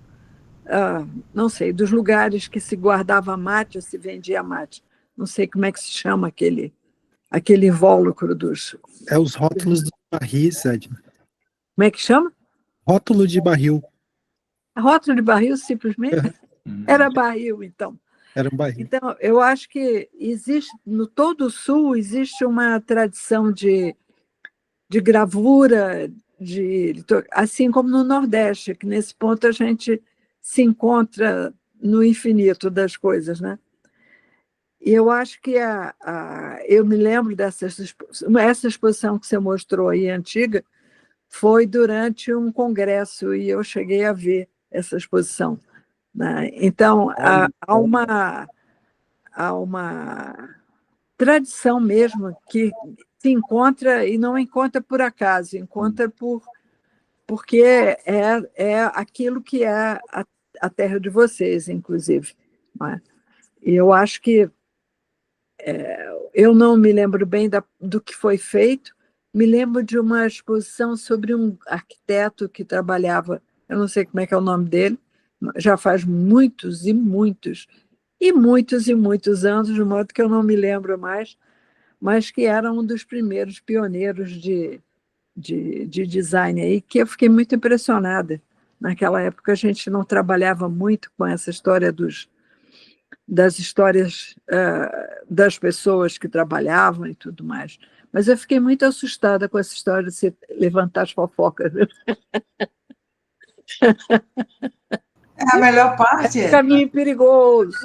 não sei, dos lugares que se guardava mate ou se vendia mate. Não sei como é que se chama aquele invólucro dos... É os rótulos dos barris, Edna. Como é que chama? Rótulo de barril. Rótulo de barril, simplesmente? Era barril, então. Era um barril. Então, eu acho que existe, no todo o Sul, existe uma tradição de gravura, assim como no Nordeste, que nesse ponto a gente se encontra no infinito das coisas, né? E eu acho que eu me lembro essa exposição que você mostrou aí, antiga, foi durante um congresso e eu cheguei a ver essa exposição, né? Então, há uma tradição mesmo que se encontra e não encontra por acaso, encontra porque é aquilo que é a terra de vocês, inclusive, não é? E eu acho que eu não me lembro bem do que foi feito, me lembro de uma exposição sobre um arquiteto que trabalhava, eu não sei como é que é o nome dele, já faz muitos e muitos, e muitos e muitos anos, de modo que eu não me lembro mais, mas que era um dos primeiros pioneiros de design aí, que eu fiquei muito impressionada. Naquela época a gente não trabalhava muito com essa história das histórias das pessoas que trabalhavam e tudo mais. Mas eu fiquei muito assustada com essa história de se levantar as fofocas. É a melhor parte, É caminho perigoso.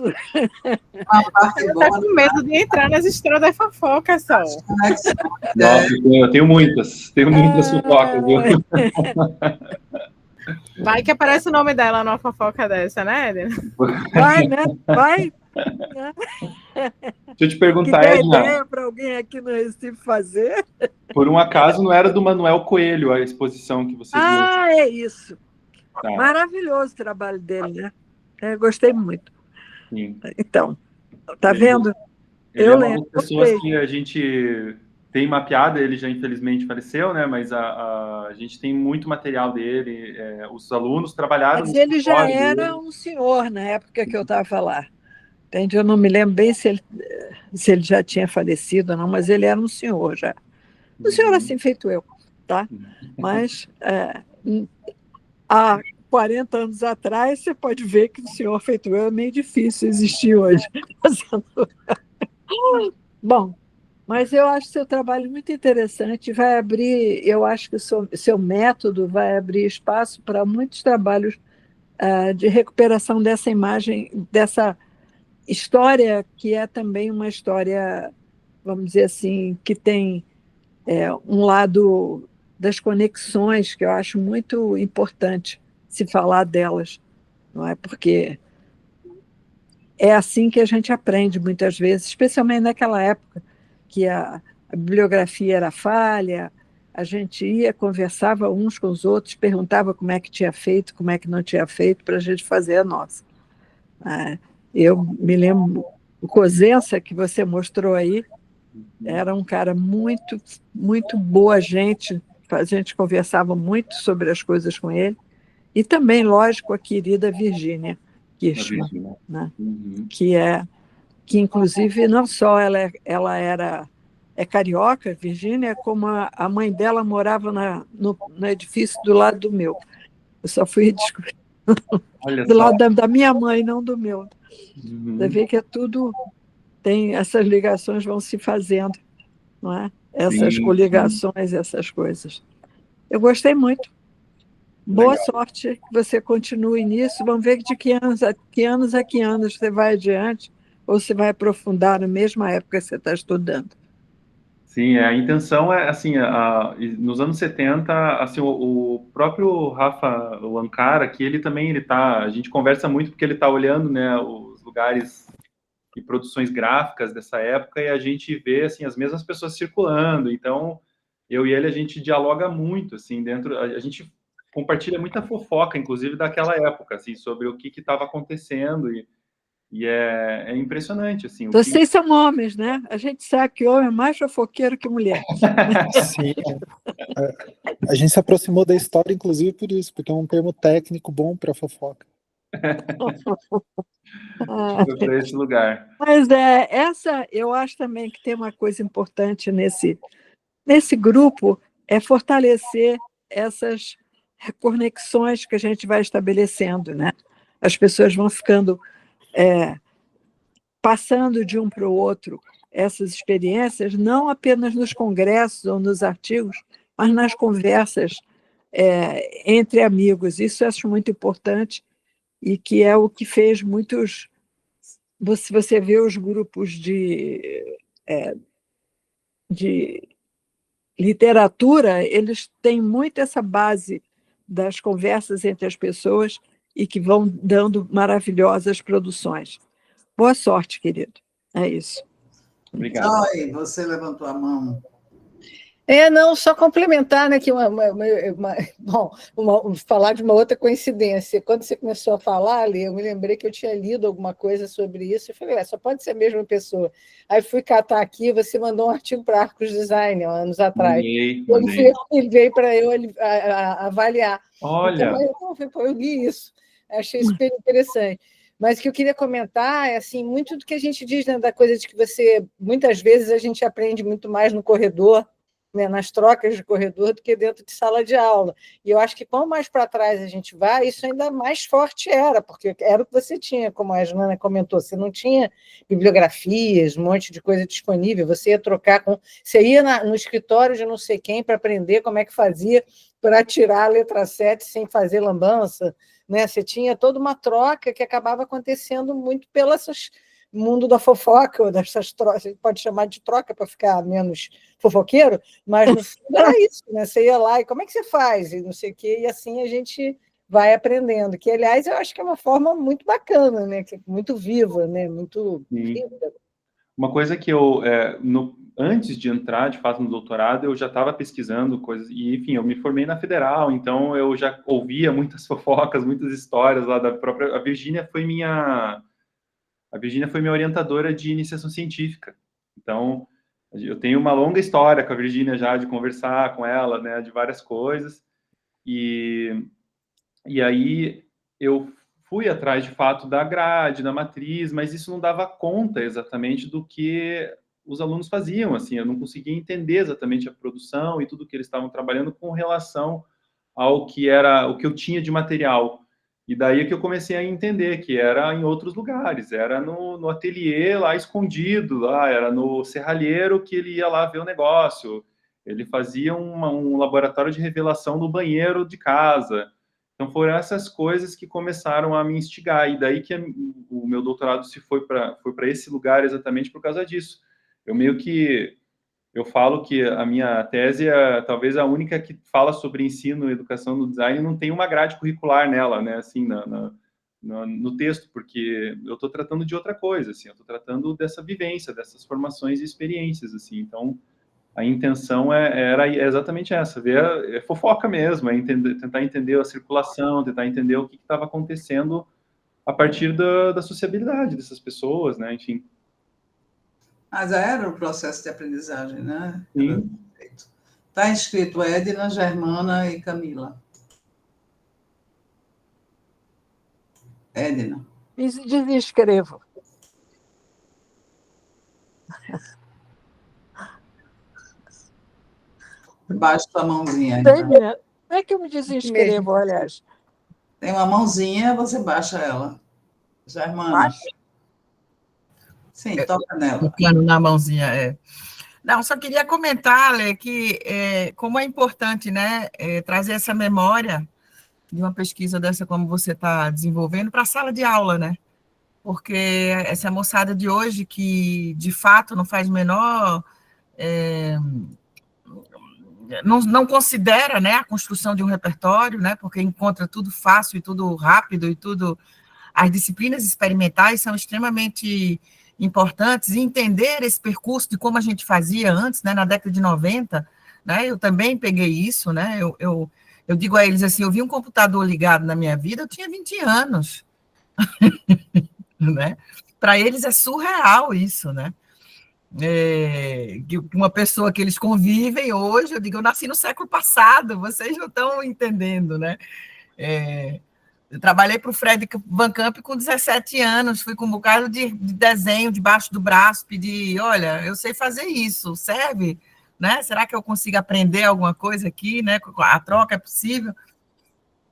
uma parte Você boa. tá com medo de entrar nas histórias da fofoca, só. Conexão. Nossa, eu tenho muitas fofocas, viu? Vai que aparece o nome dela numa fofoca dessa, né, Edna? Vai, né? Vai. Deixa eu te Que perguntar, dê Edna, ideia para alguém aqui no Recife fazer. por um acaso não era do Manuel Coelho a exposição que você viu? É isso. Tá, Maravilhoso o trabalho dele, né? Gostei muito. sim. Então, tá Ele- vendo? Ele Eu é uma lembro, das pessoas gostei. que a gente tem mapeado, ele já infelizmente faleceu, né? Mas a gente tem muito material dele, os alunos trabalharam no Mas ele já escritório era dele. um senhor na época que eu estava lá. Entende? Eu não me lembro bem se ele já tinha falecido ou não, mas ele era um senhor já. Um senhor assim feito eu, tá? Mas há 40 anos atrás, você pode ver que um senhor feito eu é meio difícil existir hoje. Bom, mas eu acho seu trabalho muito interessante, vai abrir, eu acho que o seu método vai abrir espaço para muitos trabalhos de recuperação dessa imagem, dessa história que é também uma história, vamos dizer assim, que tem um lado das conexões que eu acho muito importante se falar delas, não é? Porque é assim que a gente aprende muitas vezes, especialmente naquela época que a bibliografia era falha, a gente ia, conversava uns com os outros, perguntava como é que tinha feito, como é que não tinha feito, para a gente fazer a nossa. Eu me lembro, o Cosença, que você mostrou aí, era um cara muito, muito boa gente, a gente conversava muito sobre as coisas com ele, e também, lógico, a querida Virgínia Kirchmann, né? Que inclusive não só ela é carioca, Virgínia, como a mãe dela morava no edifício do lado do meu. Eu só fui descobrir Olha do só. lado da minha mãe, não do meu. Você vê que essas ligações vão se fazendo, não é? Essas coligações, essas coisas. Eu gostei muito. Boa sorte que você continue nisso. Vamos ver de que anos a que anos você vai adiante ou se vai aprofundar na mesma época que você está estudando. Sim, a intenção é, assim, nos anos 70, assim, o próprio Rafa Ankara, que ele também, a gente conversa muito porque ele está olhando, né, os lugares e produções gráficas dessa época e a gente vê, assim, as mesmas pessoas circulando, então, eu e ele, a gente dialoga muito, assim, a gente compartilha muita fofoca, inclusive, daquela época, assim, sobre o que estava acontecendo E é impressionante, assim. Vocês são homens, né? A gente sabe que homem é mais fofoqueiro que mulher. Sim. A gente se aproximou da história, inclusive, por isso, porque é um termo técnico bom para fofoca. Foi para esse lugar. Mas eu acho também que tem uma coisa importante nesse grupo, é fortalecer essas conexões que a gente vai estabelecendo, né? As pessoas vão ficando, passando de um para o outro essas experiências, não apenas nos congressos ou nos artigos, mas nas conversas entre amigos. Isso eu acho muito importante e que é o que fez muitos... Se você vê os grupos de literatura, eles têm muito essa base das conversas entre as pessoas e que vão dando maravilhosas produções. Boa sorte, querido. É isso. Obrigado. Joy, você levantou a mão. Não, só complementar, né, que falar de uma outra coincidência. Quando você começou a falar, Lê, eu me lembrei que eu tinha lido alguma coisa sobre isso, e falei, só pode ser a mesma pessoa. Aí fui catar aqui, você mandou um artigo para Arcos Design, anos atrás. Mandei. Ele veio para eu avaliar. Olha! Então, eu li isso, achei super interessante. Mas o que eu queria comentar é assim, muito do que a gente diz, né, da coisa de que muitas vezes a gente aprende muito mais no corredor, né, nas trocas de corredor, do que dentro de sala de aula. E eu acho que quanto mais para trás a gente vai, isso ainda mais forte era, porque era o que você tinha, como a Jana comentou, você não tinha bibliografias, um monte de coisa disponível, você ia trocar você ia no escritório de não sei quem para aprender como é que fazia para tirar a letra 7 sem fazer lambança, né? Você tinha toda uma troca que acabava acontecendo muito pelo mundo da fofoca, ou dessas trocas, você pode chamar de troca para ficar menos fofoqueiro, mas no fundo era isso, né? Você ia lá e como é que você faz? E não sei o quê, e assim a gente vai aprendendo, que, aliás, eu acho que é uma forma muito bacana, né? Muito viva, né? Muito viva. Uma coisa que antes de entrar, de fato, no doutorado, eu já estava pesquisando coisas, e, enfim, eu me formei na Federal, então eu já ouvia muitas fofocas, muitas histórias lá da própria... A Virgínia foi minha orientadora de iniciação científica. Então, eu tenho uma longa história com a Virgínia já, de conversar com ela, né, de várias coisas. E aí eu fui atrás, de fato, da grade, da matriz, mas isso não dava conta exatamente do que os alunos faziam, assim, eu não conseguia entender exatamente a produção e tudo que eles estavam trabalhando com relação ao que eu tinha de material. E daí é que eu comecei a entender que era em outros lugares, era no ateliê lá escondido, lá era no serralheiro que ele ia lá ver o negócio, ele fazia um laboratório de revelação no banheiro de casa. Então foram essas coisas que começaram a me instigar, e daí que o meu doutorado foi para esse lugar exatamente por causa disso. Eu falo que a minha tese é talvez a única que fala sobre ensino e educação no design, não tem uma grade curricular nela, né, assim, no texto, porque eu estou tratando de outra coisa, assim, eu estou tratando dessa vivência, dessas formações e experiências, assim, então a intenção era exatamente essa, ver fofoca mesmo, tentar entender a circulação, tentar entender o que estava acontecendo a partir da sociabilidade dessas pessoas, né, enfim. Mas era o processo de aprendizagem, né? Sim. Está inscrito Edna, Germana e Camila. Edna. Desescrevo. Baixa a mãozinha. Então. Como é que eu me desinscrevo, aliás? Tem uma mãozinha, você baixa ela. Germana. Baixa? Sim, toca nela. Tocando na mãozinha, Não, só queria comentar, Lê, que como é importante, né, trazer essa memória de uma pesquisa dessa como você está desenvolvendo para a sala de aula, né? Porque essa moçada de hoje que, de fato, não faz menor... não considera, né, a construção de um repertório, né, porque encontra tudo fácil e tudo rápido e tudo... As disciplinas experimentais são extremamente importantes, e entender esse percurso de como a gente fazia antes, né, na década de 90, né, eu também peguei isso, né, eu digo a eles assim, eu vi um computador ligado na minha vida, eu tinha 20 anos, né? Para eles é surreal isso, né? Uma pessoa que eles convivem hoje, eu digo, eu nasci no século passado, vocês não estão entendendo, né? Eu trabalhei para o Fred Van Camp com 17 anos, fui com um bocado de desenho debaixo do braço, pedi, olha, eu sei fazer isso, serve? Né? Será que eu consigo aprender alguma coisa aqui? Né? A troca é possível?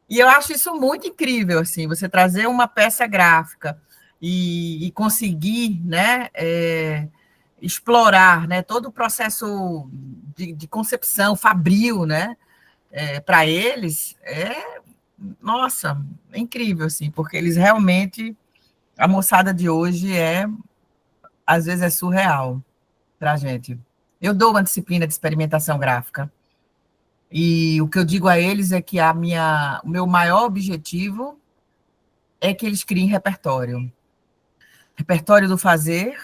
E eu acho isso muito incrível, assim, você trazer uma peça gráfica e conseguir, né, explorar, né, todo o processo de concepção fabril, né, para eles, nossa, é incrível, assim, porque eles realmente, a moçada de hoje às vezes é surreal para a gente. Eu dou uma disciplina de experimentação gráfica, e o que eu digo a eles é que o meu maior objetivo é que eles criem repertório. Repertório do fazer,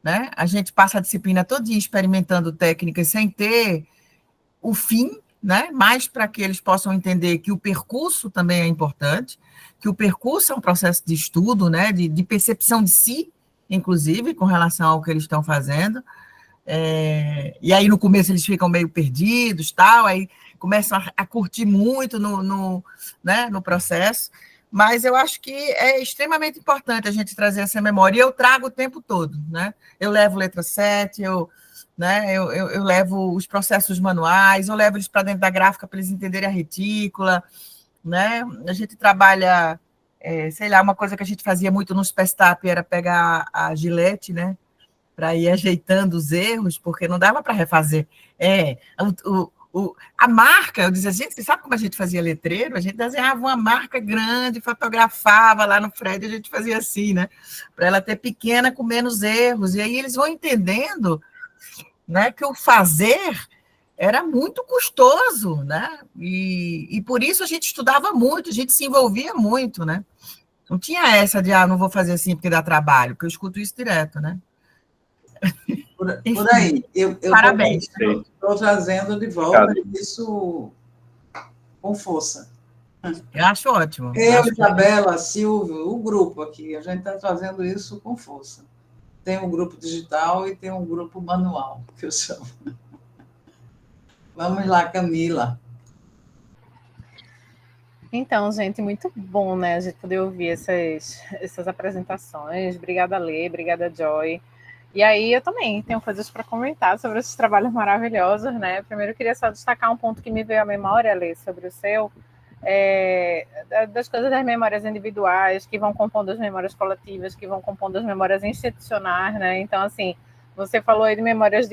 né? A gente passa a disciplina todinha experimentando técnicas sem ter o fim, né? Mais para que eles possam entender que o percurso também é importante, que o percurso é um processo de estudo, né? De percepção de si, inclusive, com relação ao que eles estão fazendo. E aí, no começo, eles ficam meio perdidos, tal, aí começam a curtir muito né, no processo, mas eu acho que é extremamente importante a gente trazer essa memória, e eu trago o tempo todo, né? Eu levo letra 7, né, eu levo os processos manuais, eu levo eles para dentro da gráfica para eles entenderem a retícula, né? A gente trabalha, sei lá, uma coisa que a gente fazia muito no Spestap era pegar a gilete, né, para ir ajeitando os erros, porque não dava para refazer. A marca, eu dizia, gente, você sabe como a gente fazia letreiro? A gente desenhava uma marca grande, fotografava lá no Fred, a gente fazia assim, né? Para ela ter pequena, com menos erros. E aí eles vão entendendo, né, que o fazer era muito custoso, né? E por isso a gente estudava muito, a gente se envolvia muito, né? Não tinha essa de, não vou fazer assim porque dá trabalho, porque eu escuto isso direto, né? Por aí. Eu Parabéns. Estou trazendo de volta isso com força. Eu acho ótimo. Isabela, Silvio, o grupo aqui, a gente está trazendo isso com força. Tem um grupo digital e tem um grupo manual, que eu chamo. Vamos lá, Camila. Então, gente, muito bom, né, a gente poder ouvir essas apresentações. Obrigada, Lê, obrigada, Joy. E aí eu também tenho coisas para comentar sobre esses trabalhos maravilhosos, né? Primeiro eu queria só destacar um ponto que me veio à memória, Lê, sobre o seu, das coisas das memórias individuais, que vão compondo as memórias coletivas, que vão compondo as memórias institucionais, né? Então, assim, você falou aí de memórias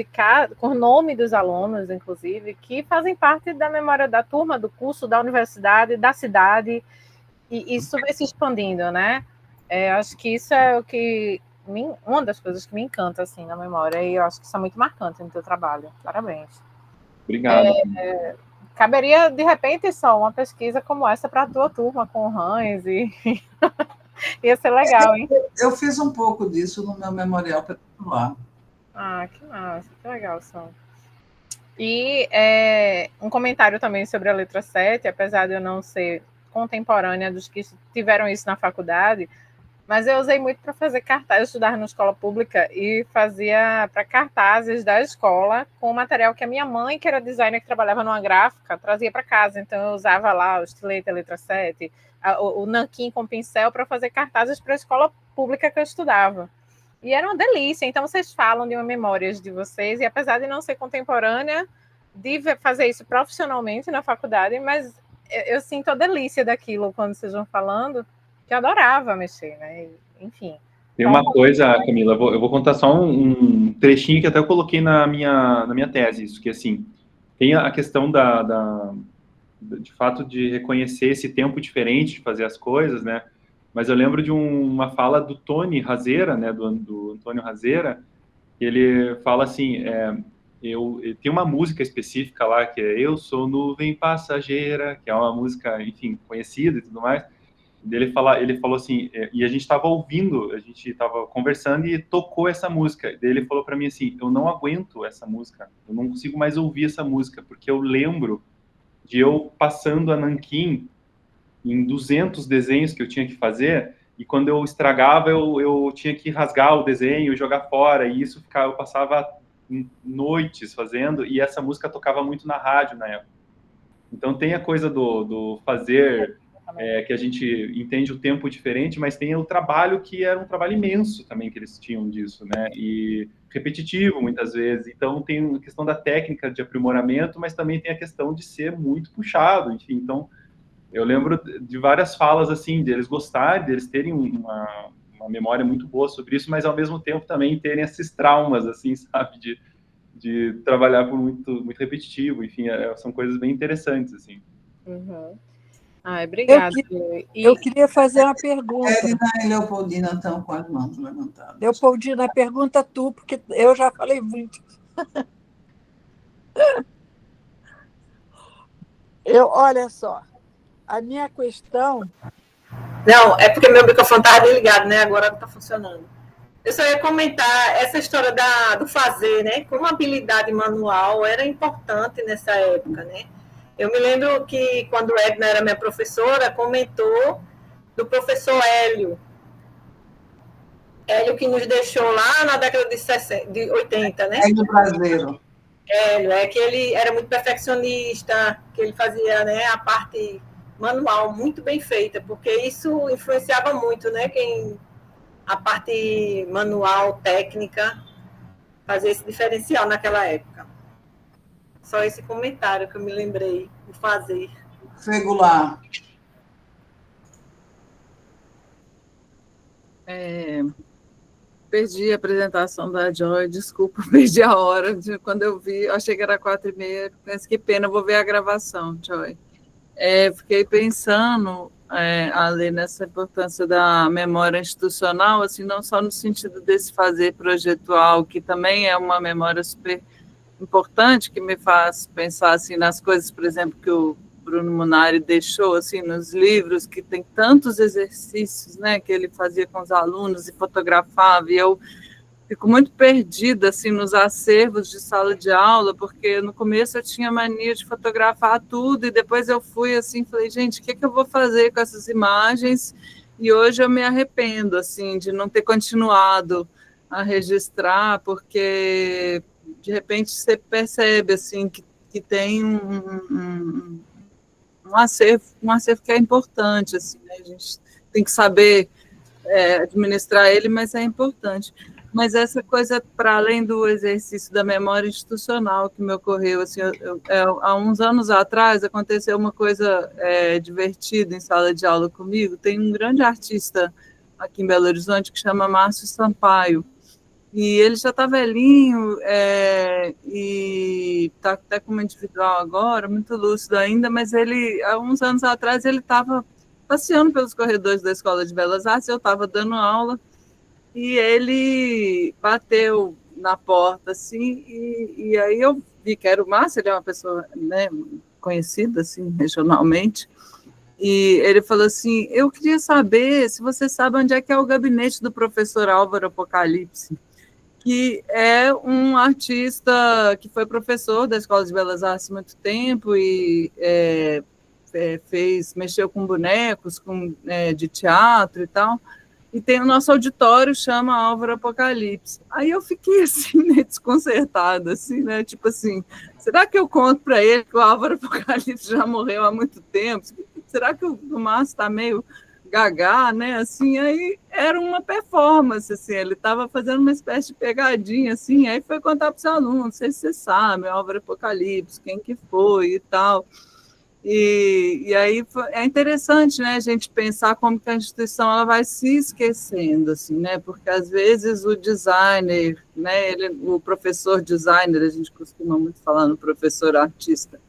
com o nome dos alunos, inclusive, que fazem parte da memória da turma, do curso, da universidade, da cidade, e isso vai se expandindo, né? Acho que isso é o que uma das coisas que me encanta assim na memória, e eu acho que isso é muito marcante no teu trabalho. Parabéns. Obrigado. Caberia, de repente, só uma pesquisa como essa para a tua turma, com o Hans, e ia ser legal, hein? Eu fiz um pouco disso no meu memorial particular. Que massa, que legal, Sam. E um comentário também sobre a letra 7, apesar de eu não ser contemporânea dos que tiveram isso na faculdade, mas eu usei muito para fazer cartaz. Eu estudava na escola pública e fazia para cartazes da escola com material que a minha mãe, que era designer, que trabalhava numa gráfica, trazia para casa. Então, eu usava lá o estilete, a letra 7, o nanquim com pincel para fazer cartazes para a escola pública que eu estudava. E era uma delícia. Então, vocês falam de uma memórias de vocês, e apesar de não ser contemporânea, de fazer isso profissionalmente na faculdade, mas eu sinto a delícia daquilo quando vocês vão falando, que eu adorava mexer, né? Enfim. Tem uma coisa, Camila, eu vou contar só um trechinho que até eu coloquei na minha tese, isso, que assim, tem a questão de fato de reconhecer esse tempo diferente de fazer as coisas, né? Mas eu lembro de uma fala do Tony Razeira, né, do Antônio Razeira, que ele fala assim, tem uma música específica lá, que é Eu Sou Nuvem Passageira, que é uma música, enfim, conhecida e tudo mais. Ele falou assim, e a gente estava ouvindo, a gente estava conversando e tocou essa música. Daí ele falou para mim assim, eu não aguento essa música, eu não consigo mais ouvir essa música, porque eu lembro de eu passando a nanquim em 200 desenhos que eu tinha que fazer, e quando eu estragava, eu tinha que rasgar o desenho, jogar fora, e isso eu passava noites fazendo, e essa música tocava muito na rádio na época. Então tem a coisa do fazer, que a gente entende o tempo diferente, mas tem o trabalho que era um trabalho imenso também que eles tinham disso, né? E repetitivo muitas vezes. Então tem a questão da técnica de aprimoramento, mas também tem a questão de ser muito puxado, enfim. Então eu lembro de várias falas assim, deles gostarem, deles terem uma memória muito boa sobre isso, mas ao mesmo tempo também terem esses traumas, assim, sabe, de trabalhar por muito repetitivo, enfim, são coisas bem interessantes, assim. Uhum. Obrigada. Eu queria fazer uma pergunta. Edna e Leopoldina estão com as mãos levantadas. Leopoldina, pergunta tu, porque eu já falei muito. Olha só, a minha questão... Não, é porque meu microfone estava desligado, né? Agora está funcionando. Eu só ia comentar essa história do fazer, né? Como habilidade manual era importante nessa época, né? Eu me lembro que quando Edna era minha professora, comentou do professor Hélio. Hélio que nos deixou lá na década de 80, né? Hélio brasileiro. Hélio, que ele era muito perfeccionista, que ele fazia, né, a parte manual muito bem feita, porque isso influenciava muito, né? A parte manual, técnica, fazer esse diferencial naquela época. Só esse comentário que eu me lembrei de fazer. Regular. Perdi a apresentação da Joy, desculpa, perdi a hora. Quando eu vi, eu achei que era 4h30, pensei, que pena, eu vou ver a gravação, Joy. Fiquei pensando, ali nessa importância da memória institucional, assim, não só no sentido desse fazer projetual, que também é uma memória super importante, que me faz pensar assim, nas coisas, por exemplo, que o Bruno Munari deixou assim, nos livros, que tem tantos exercícios, né, que ele fazia com os alunos e fotografava, e eu fico muito perdida assim, nos acervos de sala de aula, porque no começo eu tinha mania de fotografar tudo, e depois eu fui assim, falei, gente, o que eu vou fazer com essas imagens? E hoje eu me arrependo assim, de não ter continuado a registrar, porque de repente você percebe assim, que tem um acervo que é importante, assim, né? A gente tem que saber administrar ele, mas é importante. Mas essa coisa, para além do exercício da memória institucional que me ocorreu, assim, há uns anos atrás aconteceu uma coisa divertida em sala de aula comigo. Tem um grande artista aqui em Belo Horizonte que chama Márcio Sampaio, e ele já está velhinho, e está até como individual agora, muito lúcido ainda, mas ele, há uns anos atrás, ele estava passeando pelos corredores da Escola de Belas Artes, eu estava dando aula, e ele bateu na porta, assim, e aí eu vi que era o Márcio, ele é uma pessoa, né, conhecida, assim, regionalmente, e ele falou assim, eu queria saber se você sabe onde é que é o gabinete do professor Álvaro Apocalipse, que é um artista que foi professor da Escola de Belas Artes há muito tempo e mexeu com bonecos, de teatro e tal, e tem o nosso auditório, chama Álvaro Apocalipse. Aí eu fiquei assim, meio desconcertada, assim, né? Tipo assim, será que eu conto para ele que o Álvaro Apocalipse já morreu há muito tempo? Será que o Márcio está meio gaga, né, assim, aí era uma performance, assim, ele estava fazendo uma espécie de pegadinha, assim, aí foi contar para os alunos, não sei se você sabe, Álvaro Apocalipse, quem que foi e tal, e aí é interessante, né, a gente pensar como que a instituição ela vai se esquecendo, assim, né, porque às vezes o designer, né, o professor designer, a gente costuma muito falar no professor artista,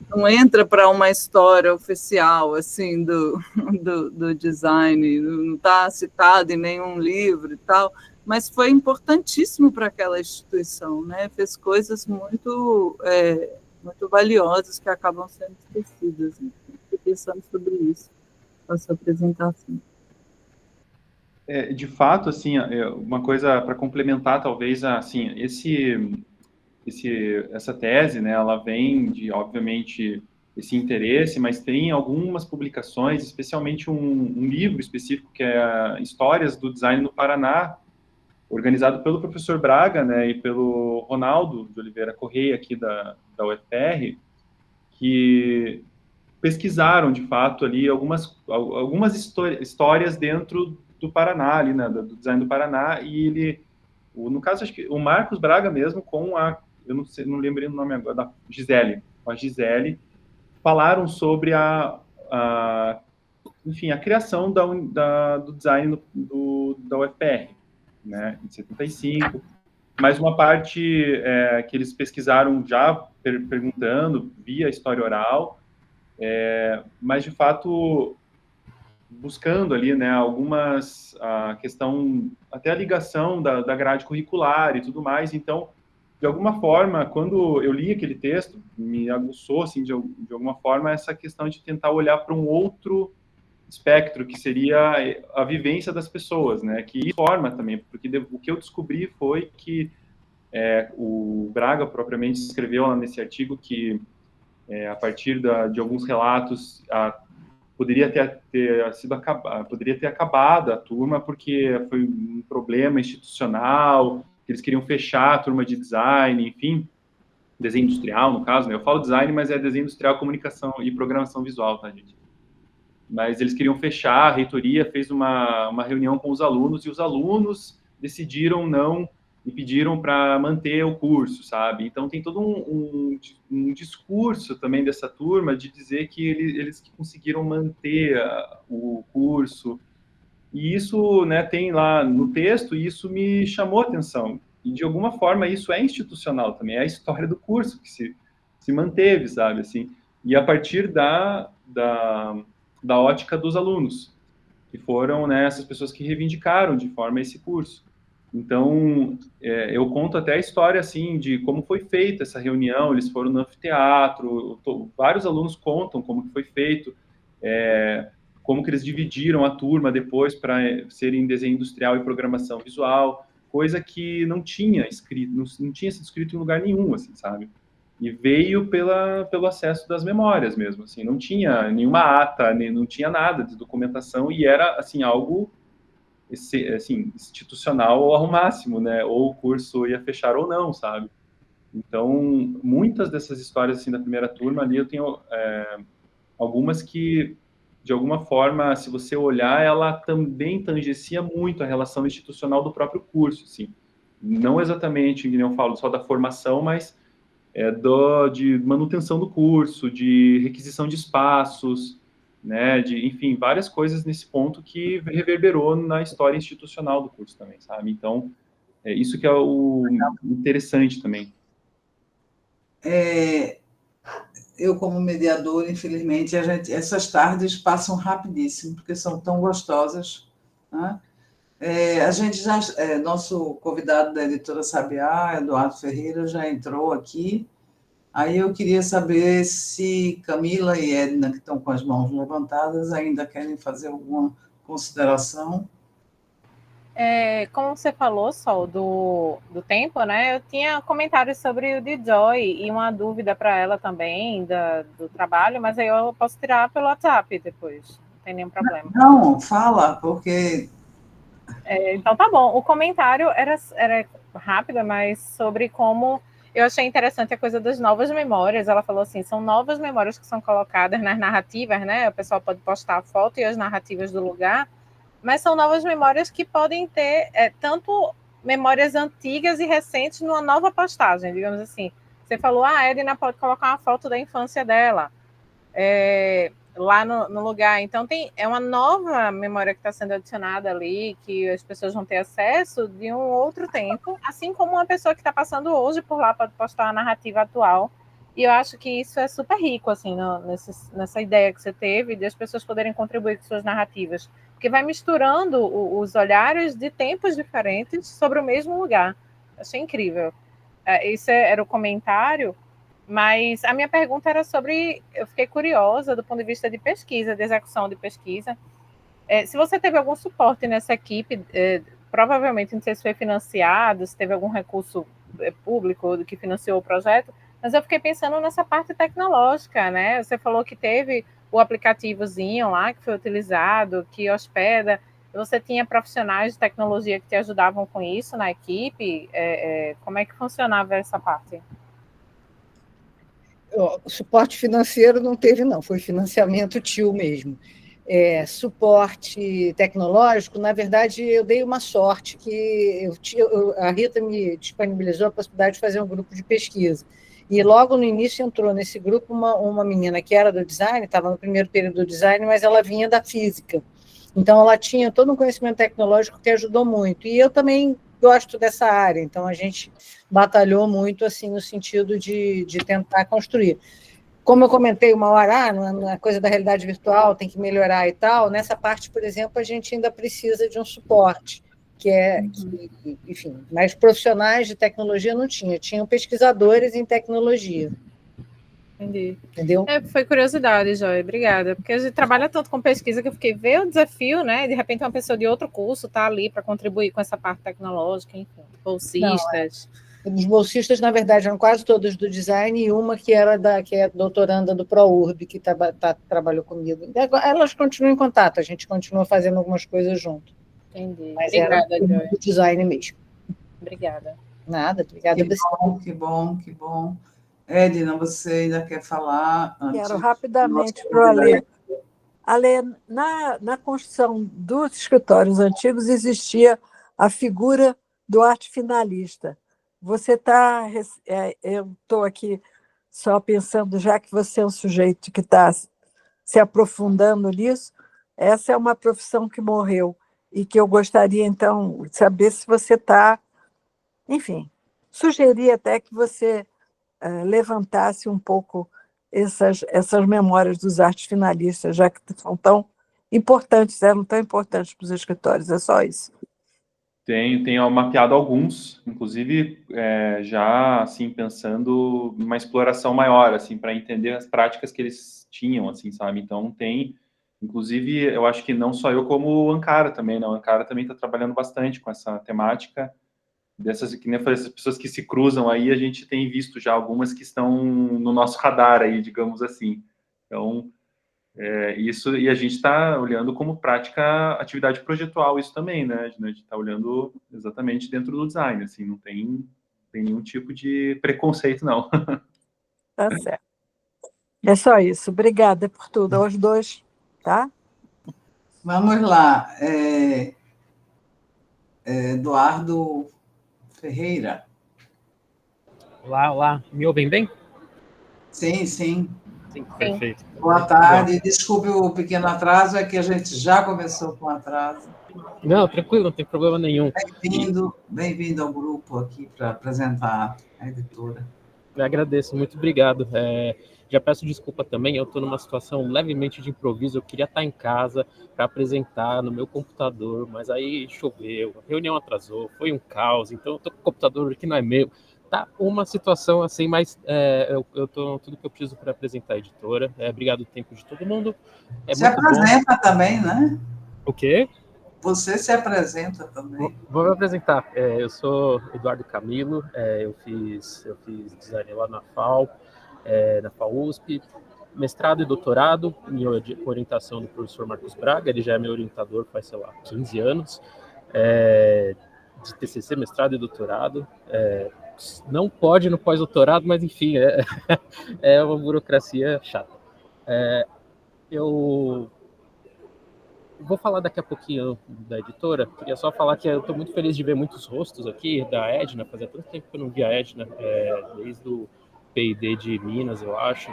não entra para uma história oficial assim do design, não está citado em nenhum livro e tal, mas foi importantíssimo para aquela instituição, né? Fez coisas muito muito valiosas que acabam sendo esquecidas. Né? Estou pensando sobre isso na sua apresentação. De fato, assim, uma coisa para complementar, talvez, assim, essa tese, né, ela vem de, obviamente, esse interesse, mas tem algumas publicações, especialmente um livro específico que é Histórias do Design no Paraná, organizado pelo professor Braga, né, e pelo Ronaldo de Oliveira Correia, aqui da UFR, que pesquisaram, de fato, ali algumas histórias dentro do Paraná, ali, né, do design do Paraná, e no caso, acho que o Marcos Braga mesmo, com eu não lembrei o nome agora, da Gisele, com a Gisele, falaram sobre enfim, a criação do design da UFR, né, em 75, mas uma parte que eles pesquisaram já perguntando via história oral, mas de fato buscando ali, né, a questão, até a ligação da grade curricular e tudo mais. Então, de alguma forma, quando eu li aquele texto, me aguçou, assim, de alguma forma, essa questão de tentar olhar para um outro espectro, que seria a vivência das pessoas, né, que forma também, porque o que eu descobri foi que o Braga propriamente escreveu lá nesse artigo que, a partir de alguns relatos, poderia ter acabado a turma porque foi um problema institucional, que eles queriam fechar a turma de design, enfim, desenho industrial, no caso, né? Eu falo design, mas é desenho industrial, comunicação e programação visual, tá, gente? Mas eles queriam fechar, a reitoria fez uma reunião com os alunos, e os alunos decidiram não, e pediram para manter o curso, sabe? Então tem todo um discurso também dessa turma de dizer que eles conseguiram manter o curso, e isso, né, tem lá no texto, e isso me chamou a atenção, e de alguma forma isso é institucional também, é a história do curso que se manteve, sabe, assim, e a partir da ótica dos alunos, que foram, né, essas pessoas que reivindicaram de forma esse curso. Então, eu conto até a história, assim, de como foi feita essa reunião. Eles foram no anfiteatro, vários alunos contam como que foi feito, como que eles dividiram a turma depois para serem em desenho industrial e programação visual, coisa que não tinha escrito, não tinha sido escrito em lugar nenhum, assim, sabe? E veio pelo acesso das memórias mesmo, assim, não tinha nenhuma ata, não tinha nada de documentação, e era, assim, algo assim, institucional ao máximo, né? Ou o curso ia fechar ou não, sabe? Então, muitas dessas histórias, assim, da primeira turma ali, eu tenho algumas que, de alguma forma, se você olhar, ela também tangencia muito a relação institucional do próprio curso, assim. Não exatamente, como eu falo, só da formação, mas de manutenção do curso, de requisição de espaços, né, enfim, várias coisas nesse ponto que reverberou na história institucional do curso também, sabe? Então, isso que é o interessante também. Eu, como mediador, infelizmente, essas tardes passam rapidíssimo, porque são tão gostosas, né? A gente já, nosso convidado da editora Sabiá, Eduardo Ferreira, já entrou aqui. Aí eu queria saber se Camila e Edna, que estão com as mãos levantadas, ainda querem fazer alguma consideração. Como você falou, Sol, do tempo, né? Eu tinha comentários sobre o de Joy e uma dúvida para ela também do trabalho, mas aí eu posso tirar pelo WhatsApp depois, não tem nenhum problema. Não, fala, porque... Então tá bom. O comentário era rápido, mas sobre como eu achei interessante a coisa das novas memórias. Ela falou assim, são novas memórias que são colocadas nas narrativas, né? O pessoal pode postar a foto e as narrativas do lugar, mas são novas memórias que podem ter tanto memórias antigas e recentes numa nova postagem, digamos assim. Você falou, a Edna pode colocar uma foto da infância dela lá no lugar. Então, é uma nova memória que está sendo adicionada ali, que as pessoas vão ter acesso de um outro tempo, assim como uma pessoa que está passando hoje por lá pode postar a narrativa atual. E eu acho que isso é super rico, assim, nessa ideia que você teve de as pessoas poderem contribuir com suas narrativas, porque vai misturando os olhares de tempos diferentes sobre o mesmo lugar. Achei incrível. Esse era o comentário, mas a minha pergunta era sobre... Eu fiquei curiosa do ponto de vista de pesquisa, de execução de pesquisa. Se você teve algum suporte nessa equipe, provavelmente, não sei se foi financiado, se teve algum recurso público que financiou o projeto, Mas eu fiquei pensando nessa parte tecnológica, né? Você falou que teve o aplicativozinho lá que foi utilizado, que hospeda. Você tinha profissionais de tecnologia que te ajudavam com isso na equipe? Como é que funcionava essa parte? O suporte financeiro não teve, não, foi financiamento tio mesmo. Suporte tecnológico, na verdade, eu dei uma sorte que a Rita me disponibilizou a possibilidade de fazer um grupo de pesquisa. E logo no início entrou nesse grupo uma menina que era do design, estava no primeiro período do design, mas ela vinha da física. Então, ela tinha todo um conhecimento tecnológico que ajudou muito. E eu também gosto dessa área, então a gente batalhou muito assim no sentido de tentar construir. Como eu comentei uma hora, na coisa da realidade virtual tem que melhorar e tal, nessa parte, por exemplo, a gente ainda precisa de um suporte, enfim, mas profissionais de tecnologia não tinham pesquisadores em tecnologia. Entendi. Entendeu? Foi curiosidade, Joia, obrigada. Porque a gente trabalha tanto com pesquisa que eu fiquei vendo o desafio, né? De repente uma pessoa de outro curso está ali para contribuir com essa parte tecnológica, enfim, bolsistas. Os bolsistas, na verdade, eram quase todos do design, e uma que é doutoranda do ProURB, que trabalhou comigo. Elas continuam em contato, a gente continua fazendo algumas coisas junto. Entendi. Mas obrigada, era do design mesmo. Obrigada. Nada, obrigada a você. Que bom. Edna, você ainda quer falar? Quero rapidamente para o Alê. Alê, na construção dos escritórios antigos existia a figura do arte finalista. Você está... eu estou aqui só pensando, já que você é um sujeito que está se aprofundando nisso, essa é uma profissão que morreu e que eu gostaria, então, de saber se você está... Enfim, sugerir até que você levantasse um pouco essas memórias dos artes finalistas, já que são tão importantes, eram tão importantes para os escritórios, é só isso. Tenho mapeado alguns, inclusive já assim pensando numa exploração maior, assim, para entender as práticas que eles tinham, assim, sabe? Então inclusive, eu acho que não só eu, como o Ankara também, né? O Ankara também está trabalhando bastante com essa temática dessas, que nem eu falei, essas pessoas que se cruzam aí, a gente tem visto já algumas que estão no nosso radar aí, digamos assim. Então, isso, e a gente está olhando como prática atividade projetual isso também, né? A gente está olhando exatamente dentro do design, assim, não tem nenhum tipo de preconceito, não. Tá certo. É só isso. Obrigada por tudo, aos dois, tá? Vamos lá. Eduardo Ferreira. Olá. Me ouvem bem? Sim. Sim, perfeito. Boa tarde. Desculpe o pequeno atraso, é que a gente já começou com atraso. Não, tranquilo, não tem problema nenhum. Bem-vindo ao grupo aqui para apresentar a editora. Eu agradeço, muito obrigado. Já peço desculpa também, eu estou numa situação levemente de improviso, eu queria estar em casa para apresentar no meu computador, mas aí choveu, a reunião atrasou, foi um caos, então eu estou com o computador que não é meu. Tá uma situação assim, mas eu estou tudo que eu preciso para apresentar a editora. Obrigado o tempo de todo mundo. Se apresenta também, né? O quê? Você se apresenta também. Vou me apresentar. Eu sou Eduardo Camilo, eu fiz design lá na FAO, na FAUSP, mestrado e doutorado em orientação do professor Marcos Braga, ele já é meu orientador faz, 15 anos, de TCC, mestrado e doutorado. Não pode no pós-doutorado, mas enfim, é uma burocracia chata. Eu vou falar daqui a pouquinho da editora. Queria só falar que eu estou muito feliz de ver muitos rostos aqui da Edna. Fazia tanto tempo que eu não via a Edna, desde o P&D de Minas, eu acho.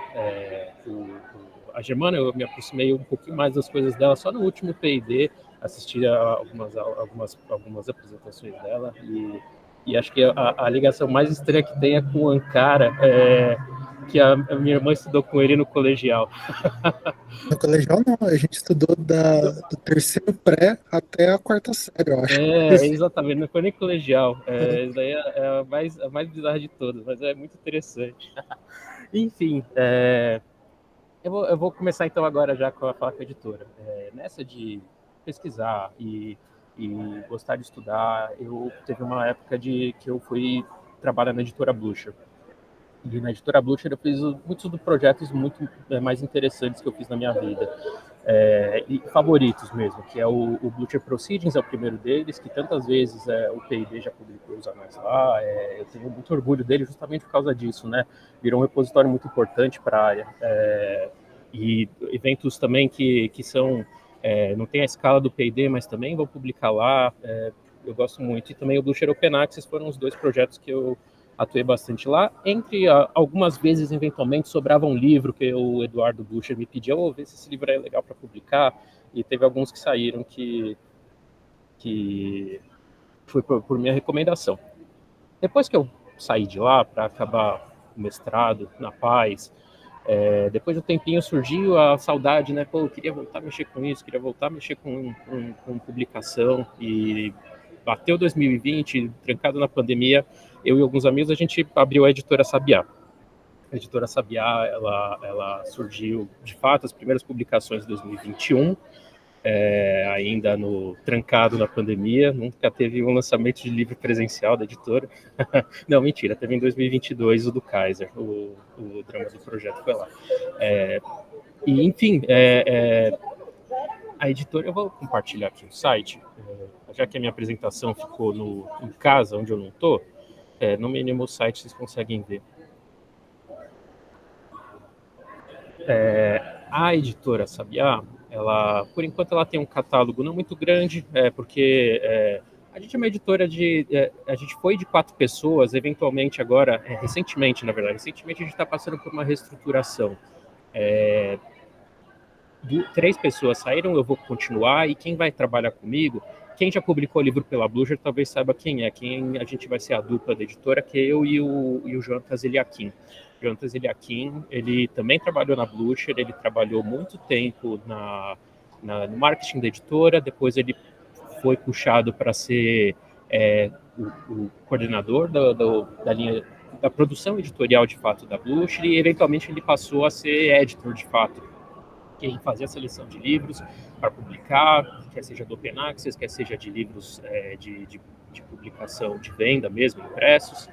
A Germana, eu me aproximei um pouquinho mais das coisas dela só no último P&D, assisti a algumas apresentações dela e acho que a ligação mais estranha que tem é com o Ankara, que a minha irmã estudou com ele no colegial. No colegial não, a gente estudou do terceiro pré até a quarta série, eu acho. Exatamente, não foi nem colegial. Isso daí é a mais bizarra de todas, mas é muito interessante. Enfim, eu vou começar então agora já com a falar com a editora. Nessa de pesquisar e gostar de estudar, eu teve uma época que eu fui trabalhar na editora Blucher. E na editora Blucher eu fiz muitos dos projetos muito mais interessantes que eu fiz na minha vida. E favoritos mesmo, que é o Blucher Proceedings, é o primeiro deles, que tantas vezes o P&D já publicou os anais lá. Eu tenho muito orgulho dele justamente por causa disso, né? Virou um repositório muito importante para a área. E eventos também que são... não tem a escala do P&D, mas também vou publicar lá. Eu gosto muito. E também o Blucher Open Access foram os 2 projetos que eu atuei bastante lá. Entre algumas vezes, eventualmente, sobrava um livro que o Eduardo Blucher me pedia, ver se esse livro é legal para publicar, e teve alguns que saíram que foi por minha recomendação. Depois que eu saí de lá para acabar o mestrado na paz, depois de um tempinho surgiu a saudade, né? Eu queria voltar a mexer com isso, queria voltar a mexer com publicação, e bateu 2020, trancado na pandemia, eu e alguns amigos, a gente abriu a Editora Sabiá. A Editora Sabiá, ela surgiu, de fato, as primeiras publicações em 2021, ainda trancado na pandemia, nunca teve um lançamento de livro presencial da editora. Não, mentira, teve em 2022 o do Kaiser, o drama do projeto foi lá. E, enfim, a editora, eu vou compartilhar aqui o site, já que a minha apresentação ficou em casa, onde eu não estou, no mínimo o site vocês conseguem ver. A Editora Sabiá, por enquanto ela tem um catálogo não muito grande, porque a gente é uma editora a gente foi de 4 pessoas, eventualmente agora, recentemente a gente está passando por uma reestruturação. 3 pessoas saíram, eu vou continuar, e quem vai trabalhar comigo, quem já publicou o livro pela Blucher talvez saiba quem a gente vai ser a dupla da editora, que é eu e o Jonatas Eliakim. Jonatas Eliakim, ele também trabalhou na Blucher, ele trabalhou muito tempo no marketing da editora, depois ele foi puxado para ser o coordenador da linha da produção editorial, de fato, da Blucher, e eventualmente ele passou a ser editor, de fato, quem fazia a seleção de livros para publicar, quer seja do Open Access, quer seja de livros de publicação de venda mesmo, impressos,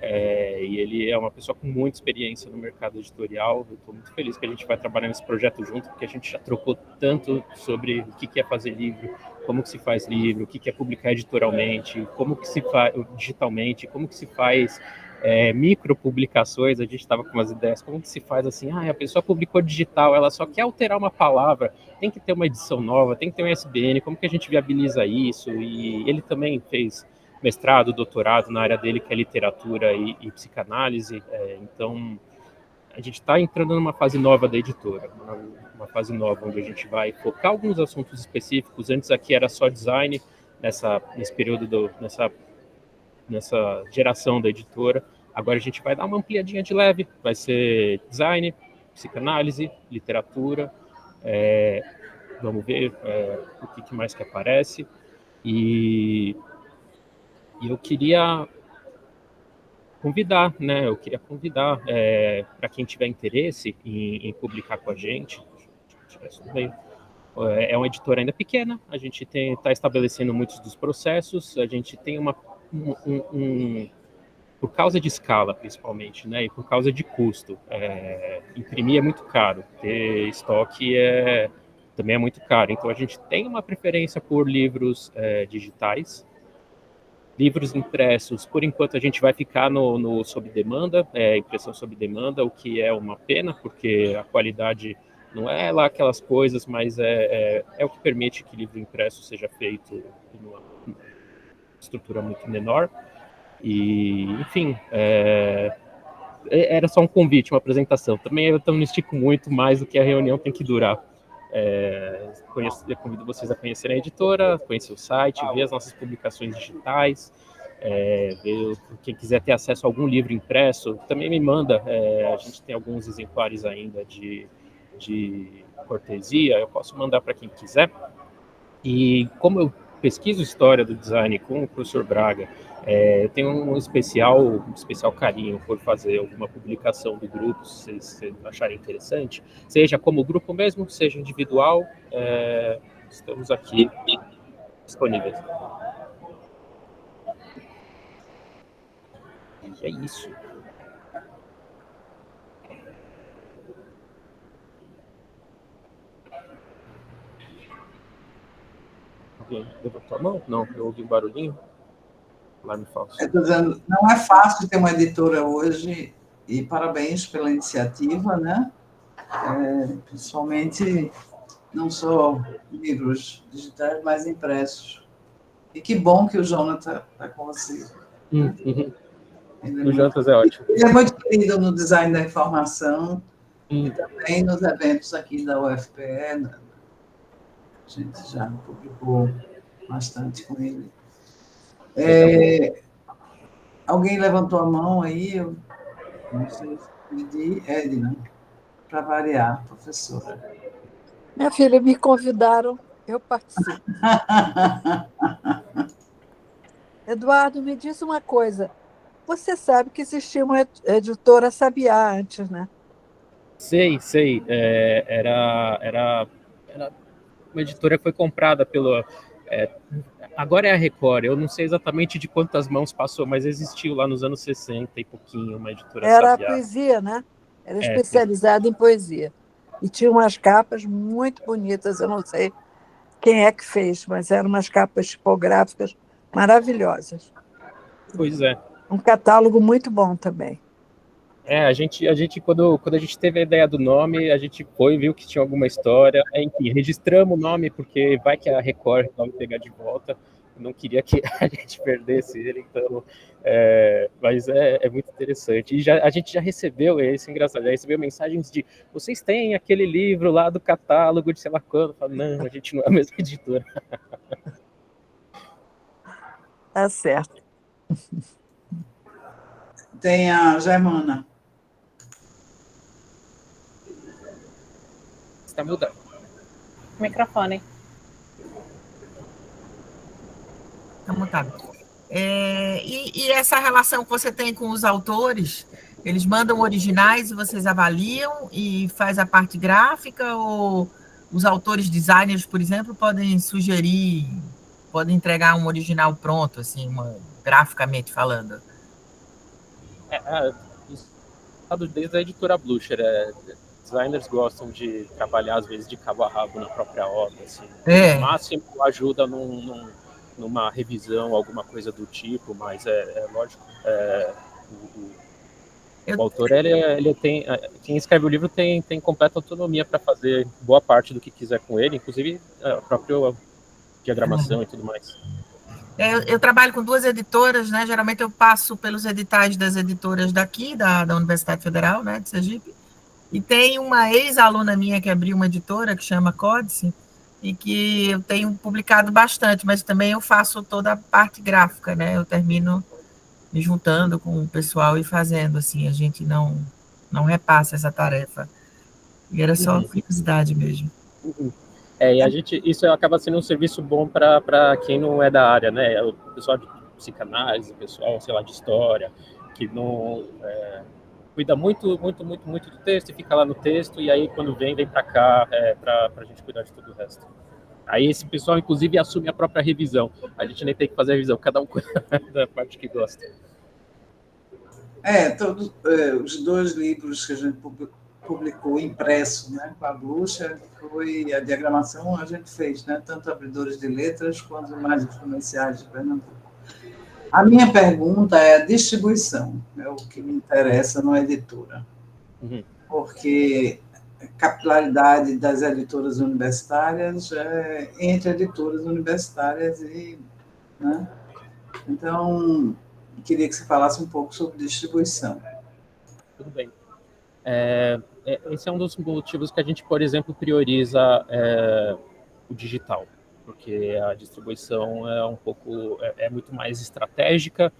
e ele é uma pessoa com muita experiência no mercado editorial. Eu estou muito feliz que a gente vai trabalhar nesse projeto junto, porque a gente já trocou tanto sobre o que é fazer livro, como que se faz livro, o que é publicar editorialmente, como que se faz digitalmente, como que se faz micropublicações. A gente estava com umas ideias, como que se faz assim, a pessoa publicou digital, ela só quer alterar uma palavra, tem que ter uma edição nova, tem que ter um ISBN, como que a gente viabiliza isso? E ele também fez mestrado, doutorado na área dele, que é literatura e psicanálise, então a gente está entrando numa fase nova da editora, uma fase nova onde a gente vai focar alguns assuntos específicos. Antes aqui era só design, nesse período, nessa geração da editora. Agora a gente vai dar uma ampliadinha de leve, vai ser design, psicanálise, literatura, vamos ver o que mais que aparece. E eu queria convidar, né? Para quem tiver interesse em publicar com a gente, é uma editora ainda pequena, a gente está estabelecendo muitos dos processos, a gente tem por causa de escala, principalmente, né, e por causa de custo, imprimir é muito caro, ter estoque também é muito caro, então a gente tem uma preferência por livros digitais. Livros impressos, por enquanto a gente vai ficar no sob demanda, impressão sob demanda, o que é uma pena, porque a qualidade não é lá aquelas coisas, mas é o que permite que livro impresso seja feito numa estrutura muito menor. E, enfim, era só um convite, uma apresentação. Também eu não estico muito mais do que a reunião tem que durar. Eu convido vocês a conhecerem a editora, conhecer o site, ver as nossas publicações digitais, ver quem quiser ter acesso a algum livro impresso, também me manda. A gente tem alguns exemplares ainda de cortesia, eu posso mandar para quem quiser. E como eu pesquiso história do design com o professor Braga, eu tenho um especial carinho por fazer alguma publicação do grupo, se vocês acharem interessante, seja como grupo mesmo, seja individual, estamos aqui disponíveis. E é isso. Alguém levantou a mão? Não, eu ouvi um barulhinho. Alarme falso. Estou dizendo, não é fácil ter uma editora hoje, e parabéns pela iniciativa, né? Principalmente, não só livros digitais, mas impressos. E que bom que o Jonathan está com você. O Jonatas é ótimo. Ele é muito querido no design da informação, e também nos eventos aqui da UFPE, né? A gente já publicou bastante com ele. Alguém levantou a mão aí? Eu não sei se pedi, Edna, para variar, professora. Minha filha, me convidaram, eu participo. Eduardo, me diz uma coisa. Você sabe que existia uma editora Sabiá antes, né? Sei. Era uma editora que foi comprada pelo... agora é a Record, eu não sei exatamente de quantas mãos passou, mas existiu lá nos anos 60 e pouquinho uma editora Era Sabiá. poesia, né? Era especializada em poesia. E tinha umas capas muito bonitas, eu não sei quem é que fez, mas eram umas capas tipográficas maravilhosas. Pois é. Um catálogo muito bom também. A gente quando a gente teve a ideia do nome, a gente foi, viu que tinha alguma história, enfim, registramos o nome, porque vai que a Record resolve pegar de volta, eu não queria que a gente perdesse ele, então, mas é muito interessante. E a gente já recebeu, isso é engraçado, já recebeu mensagens de, vocês têm aquele livro lá do catálogo de sei lá quando? Eu falo, não, a gente não é a mesma editora. Tá certo. Tem a Germana. Está mudando. Microfone. Está mutado. E essa relação que você tem com os autores, eles mandam originais e vocês avaliam e faz a parte gráfica, ou os autores designers, por exemplo, podem sugerir, podem entregar um original pronto, assim, graficamente falando? Desde a editora Blucher, designers gostam de trabalhar, às vezes, de cabo a rabo na própria obra. Assim. No máximo, ajuda numa revisão, alguma coisa do tipo, mas lógico. O autor, ele tem... Quem escreve o livro tem completa autonomia para fazer boa parte do que quiser com ele, inclusive a própria diagramação e tudo mais. Eu trabalho com duas editoras, né? Geralmente eu passo pelos editais das editoras daqui, da Universidade Federal, né, de Sergipe. E tem uma ex-aluna minha que abriu uma editora que chama Códice, e que eu tenho publicado bastante, mas também eu faço toda a parte gráfica, né? Eu termino me juntando com o pessoal e fazendo, assim, a gente não repassa essa tarefa. E era só curiosidade mesmo. E isso acaba sendo um serviço bom para quem não é da área, né? O pessoal de psicanálise, o pessoal, sei lá, de história, que não cuida muito do texto e fica lá no texto, e aí quando vem para cá para a gente cuidar de tudo o resto. Aí esse pessoal, inclusive, assume a própria revisão. A gente nem tem que fazer a revisão, cada um cuida da parte que gosta. Todos os dois livros que a gente publicou impresso, né, com a Blucher, foi a diagramação a gente fez, né, tanto Abridores de Letras quanto Imagens Comerciais de Pernambuco. A minha pergunta é a distribuição, é o que me interessa na editora, porque a capilaridade das editoras universitárias é entre editoras universitárias e, né, então queria que você falasse um pouco sobre distribuição. Tudo bem. Esse é um dos motivos que a gente, por exemplo, prioriza o digital, porque a distribuição é um pouco, muito mais estratégica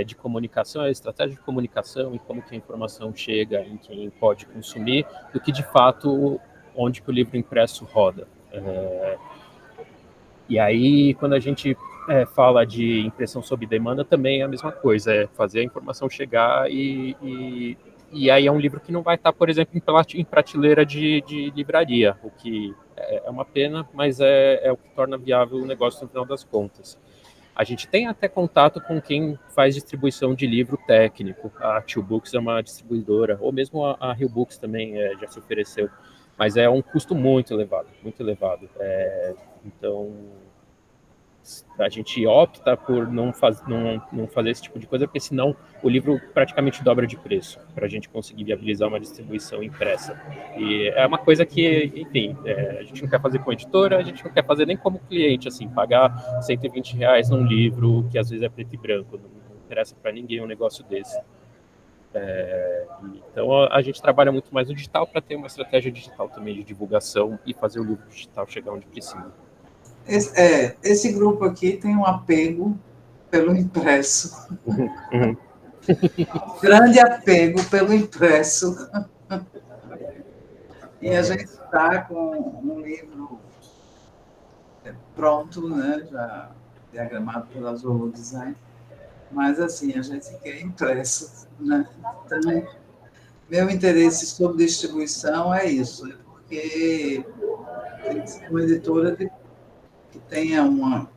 de comunicação, estratégia de comunicação e como que a informação chega em quem pode consumir, do que de fato onde que o livro impresso roda. E aí, quando a gente fala de impressão sob demanda, também é a mesma coisa, é fazer a informação chegar e aí é um livro que não vai estar, por exemplo, em prateleira de livraria, o que é uma pena, mas é o que torna viável o negócio no final das contas. A gente tem até contato com quem faz distribuição de livro técnico. A Tio Books é uma distribuidora, ou mesmo a Rio Books também já se ofereceu, mas é um custo muito elevado, muito elevado. Então, a gente opta por não fazer esse tipo de coisa, porque senão o livro praticamente dobra de preço, para a gente conseguir viabilizar uma distribuição impressa. E é uma coisa que, enfim, a gente não quer fazer com a editora, a gente não quer fazer nem como cliente, assim, pagar R$120 num livro que às vezes é preto e branco, não interessa para ninguém um negócio desse. Então a gente trabalha muito mais no digital para ter uma estratégia digital também de divulgação e fazer o livro digital chegar onde precisa. Esse grupo aqui tem um apego pelo impresso. Grande apego pelo impresso. E a gente está com um livro pronto, né, já diagramado pela Zolo Design, mas assim, a gente quer impresso, né? Então, meu interesse sobre distribuição é isso, é porque tem que ser uma editora que tenha uma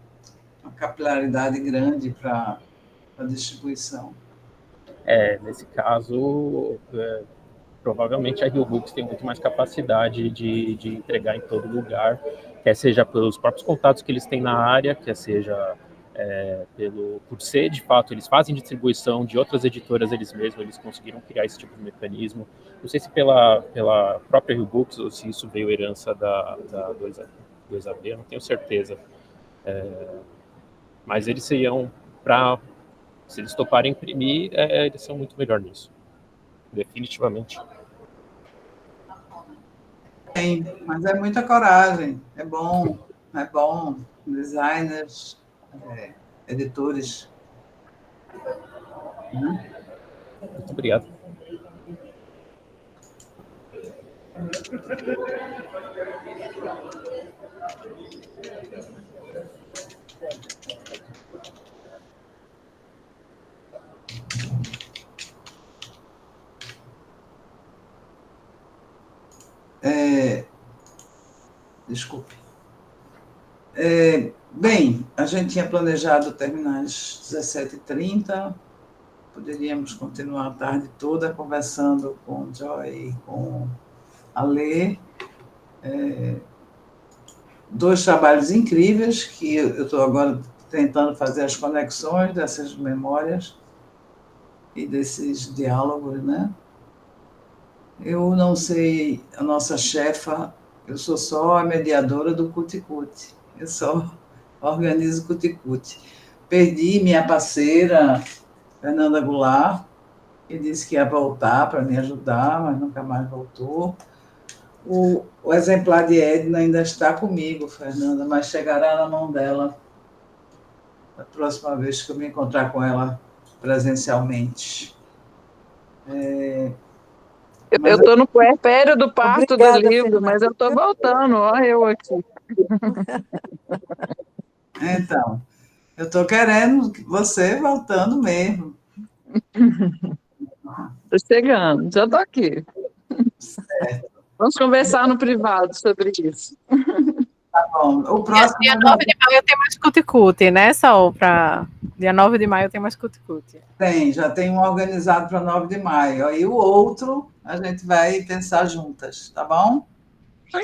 capilaridade grande para a distribuição. Nesse caso, provavelmente a Rio Books tem muito mais capacidade de entregar em todo lugar, quer seja pelos próprios contatos que eles têm na área, quer seja por ser, de fato, eles fazem distribuição de outras editoras eles mesmos, eles conseguiram criar esse tipo de mecanismo. Não sei se pela própria Rio Books ou se isso veio herança da 2AB, não tenho certeza. Mas eles seriam se eles toparem imprimir, eles são muito melhor nisso. Definitivamente. Sim, mas é muita coragem. É bom. Designers, editores. Muito obrigado. Desculpe. Bem, a gente tinha planejado terminar às 17h30, poderíamos continuar a tarde toda conversando com o Joy e com a Lê. Dois trabalhos incríveis, que eu estou agora tentando fazer as conexões dessas memórias e desses diálogos, né? Eu não sei, a nossa chefa, eu sou só a mediadora do Cuticute. Eu só organizo o Cuticute. Perdi minha parceira, Fernanda Goulart, que disse que ia voltar para me ajudar, mas nunca mais voltou. O exemplar de Edna ainda está comigo, Fernanda, mas chegará na mão dela a próxima vez que eu me encontrar com ela presencialmente. Eu estou no puerpério do parto Obrigada, do livro, Fernanda. mas eu estou voltando, olha eu aqui. Então, eu estou querendo você voltando mesmo. Estou chegando, já estou aqui. Certo. Vamos conversar no privado sobre isso. Tá bom. O próximo... Dia 9 de maio tem mais cuticute, né, Sol? Dia 9 de maio tem mais cuticute. Já tem um organizado para 9 de maio. Aí o outro a gente vai pensar juntas, tá bom?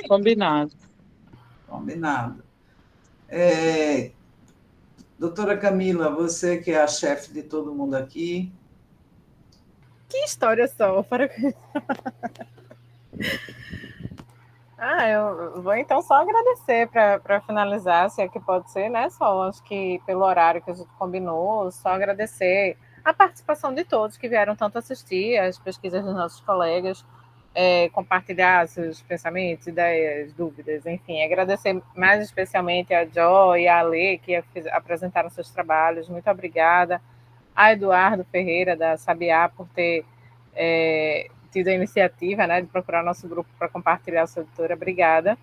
Combinado. Combinado. Doutora Camila, você que é a chefe de todo mundo aqui. Que história, Sol? Eu vou então só agradecer para finalizar, se é que pode ser, né, Sol? Acho que pelo horário que a gente combinou, só agradecer a participação de todos que vieram tanto assistir as pesquisas dos nossos colegas, compartilhar seus pensamentos, ideias, dúvidas, enfim, agradecer mais especialmente a Jo e a Lê, que apresentaram seus trabalhos, muito obrigada, a Eduardo Ferreira, da Sabiá, por ter tido a iniciativa, né, de procurar nosso grupo para compartilhar a sua editora, obrigada.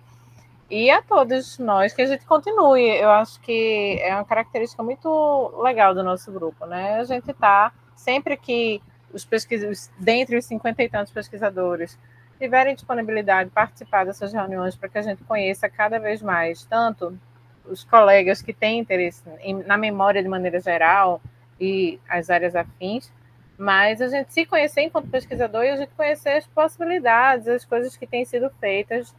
E a todos nós, que a gente continue, eu acho que é uma característica muito legal do nosso grupo, né, a gente está, sempre que dentre os 50 e tantos pesquisadores tiverem disponibilidade de participar dessas reuniões para que a gente conheça cada vez mais, tanto os colegas que têm interesse na memória de maneira geral e as áreas afins, mas a gente se conhecer enquanto pesquisador e a gente conhecer as possibilidades, as coisas que têm sido feitas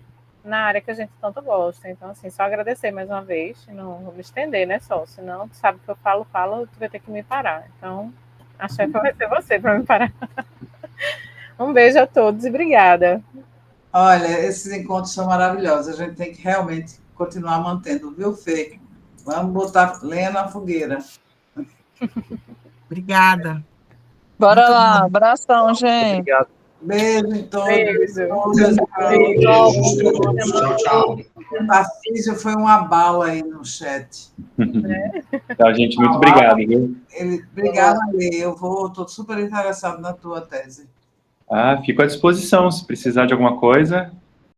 na área que a gente tanto gosta. Então, assim, só agradecer mais uma vez, não vou me estender, né, só, senão, tu sabe que eu falo, tu vai ter que me parar. Então, a chefa vai ser você para me parar. Um beijo a todos e obrigada. Olha, esses encontros são maravilhosos, a gente tem que realmente continuar mantendo, viu, Fê? Vamos botar lenha na fogueira. Obrigada. Bora Muito lá, bom. abração, gente. Obrigado. Beijo em todos. Beijo. Tchau. O Tarcísio foi uma bala aí no chat. Tá, gente, muito obrigado, viu? Obrigada, Lê. Estou super interessado na tua tese. Fico à disposição, se precisar de alguma coisa,